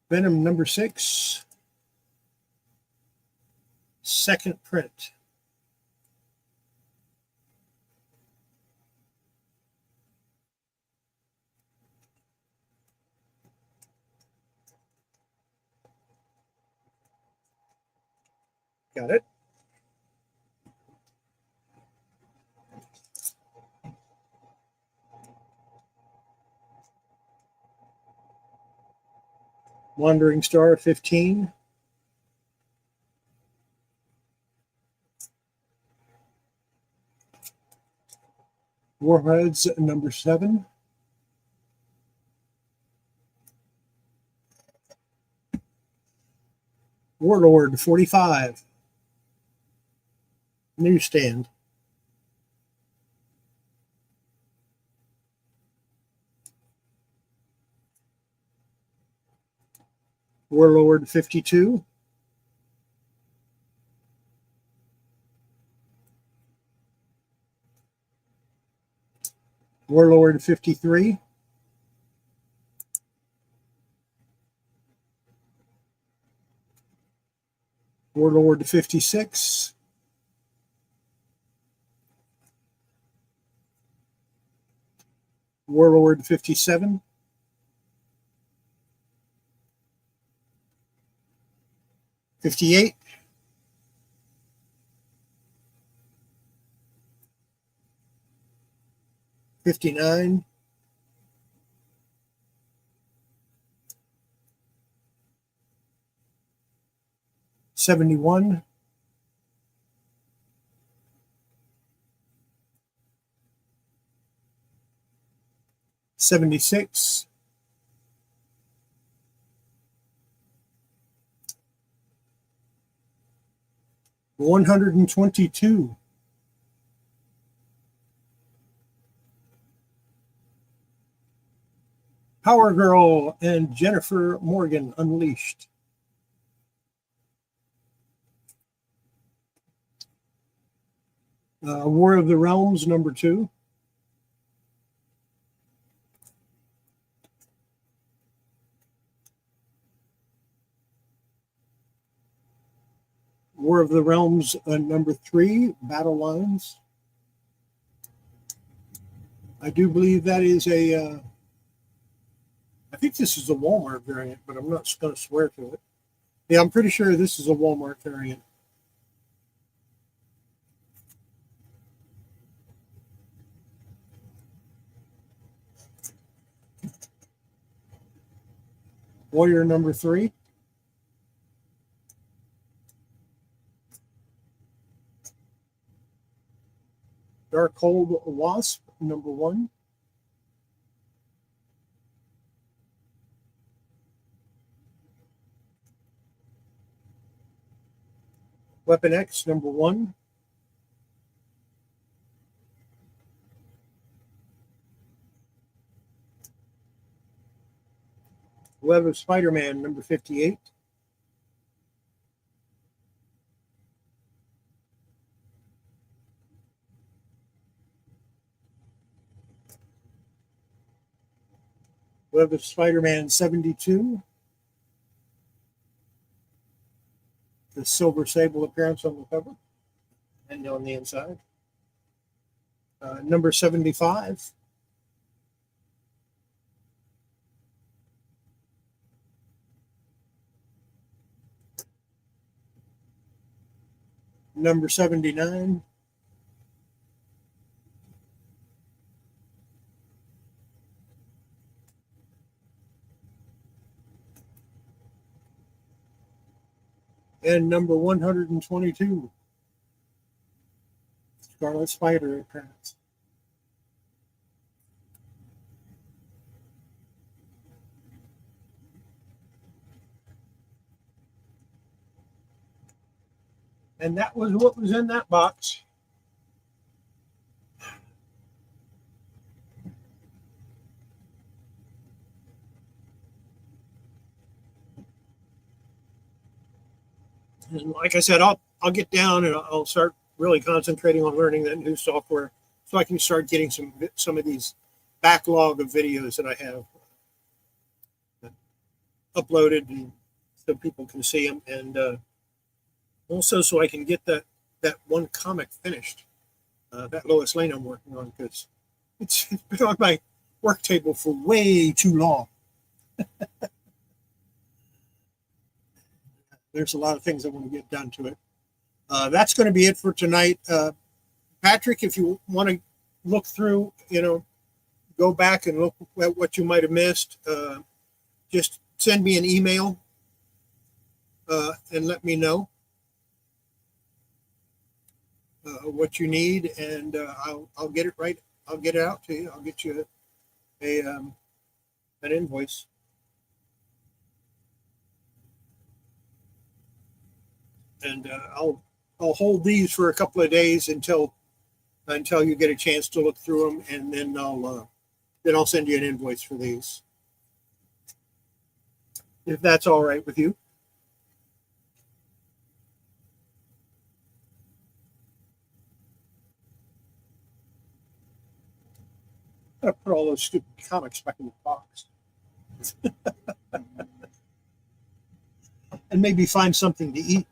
Venom, number 6. Second print. Got it. Wandering Star, 15. Warheads, number 7. Warlord, 45. Newsstand. Warlord, 52. Warlord, 53. Warlord, 56. Warlord, 57. $58. $59. $71. $76. $122. Power Girl and Jennifer Morgan Unleashed. War of the Realms, number 2. War of the Realms, number 3, Battle Lines. I do believe that is a, I think this is a Walmart variant, but I'm not going to swear to it. Yeah, I'm pretty sure this is a Walmart variant. Warrior, number 3. Darkhold Wasp, number 1. Weapon X, number 1. Web of Spider-Man, number 58. Web of Spider-Man, 72. the silver sable appearance on the cover and on the inside. Number 75. Number 79. And number 122. Scarlet Spider appearance. And that was what was in that box. And like I said, I'll get down and I'll start really concentrating on learning that new software so I can start getting some of these backlog of videos that I have uploaded and so people can see them, and also so I can get that one comic finished, that Lois Lane I'm working on, because it's been on my work table for way too long. There's a lot of things I want to get done to it. That's going to be it for tonight. Patrick, if you want to look through, go back and look at what you might have missed, just send me an email and let me know what you need, and I'll get it right. I'll get it out to you. I'll get you an invoice. And I'll hold these for a couple of days until you get a chance to look through them, and then I'll send you an invoice for these, if that's all right with you. I'm gonna put all those stupid comics back in the box, and maybe find something to eat.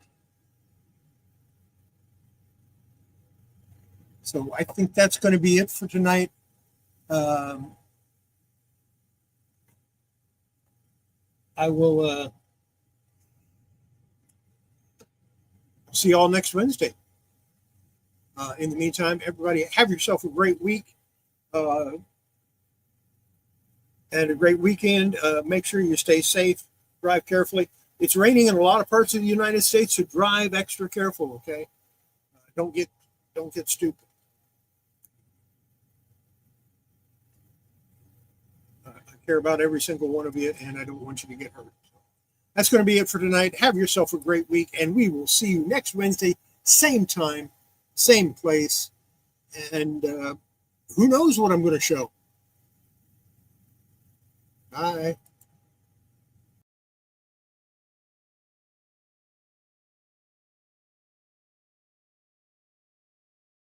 So I think that's going to be it for tonight. I will see you all next Wednesday. In the meantime, everybody have yourself a great week and a great weekend. Make sure you stay safe, drive carefully. It's raining in a lot of parts of the United States, so drive extra careful, okay? Don't get stupid. I care about every single one of you, and I don't want you to get hurt. That's going to be it for tonight. Have yourself a great week, and we will see you next Wednesday, same time, same place, and who knows what I'm going to show. Bye.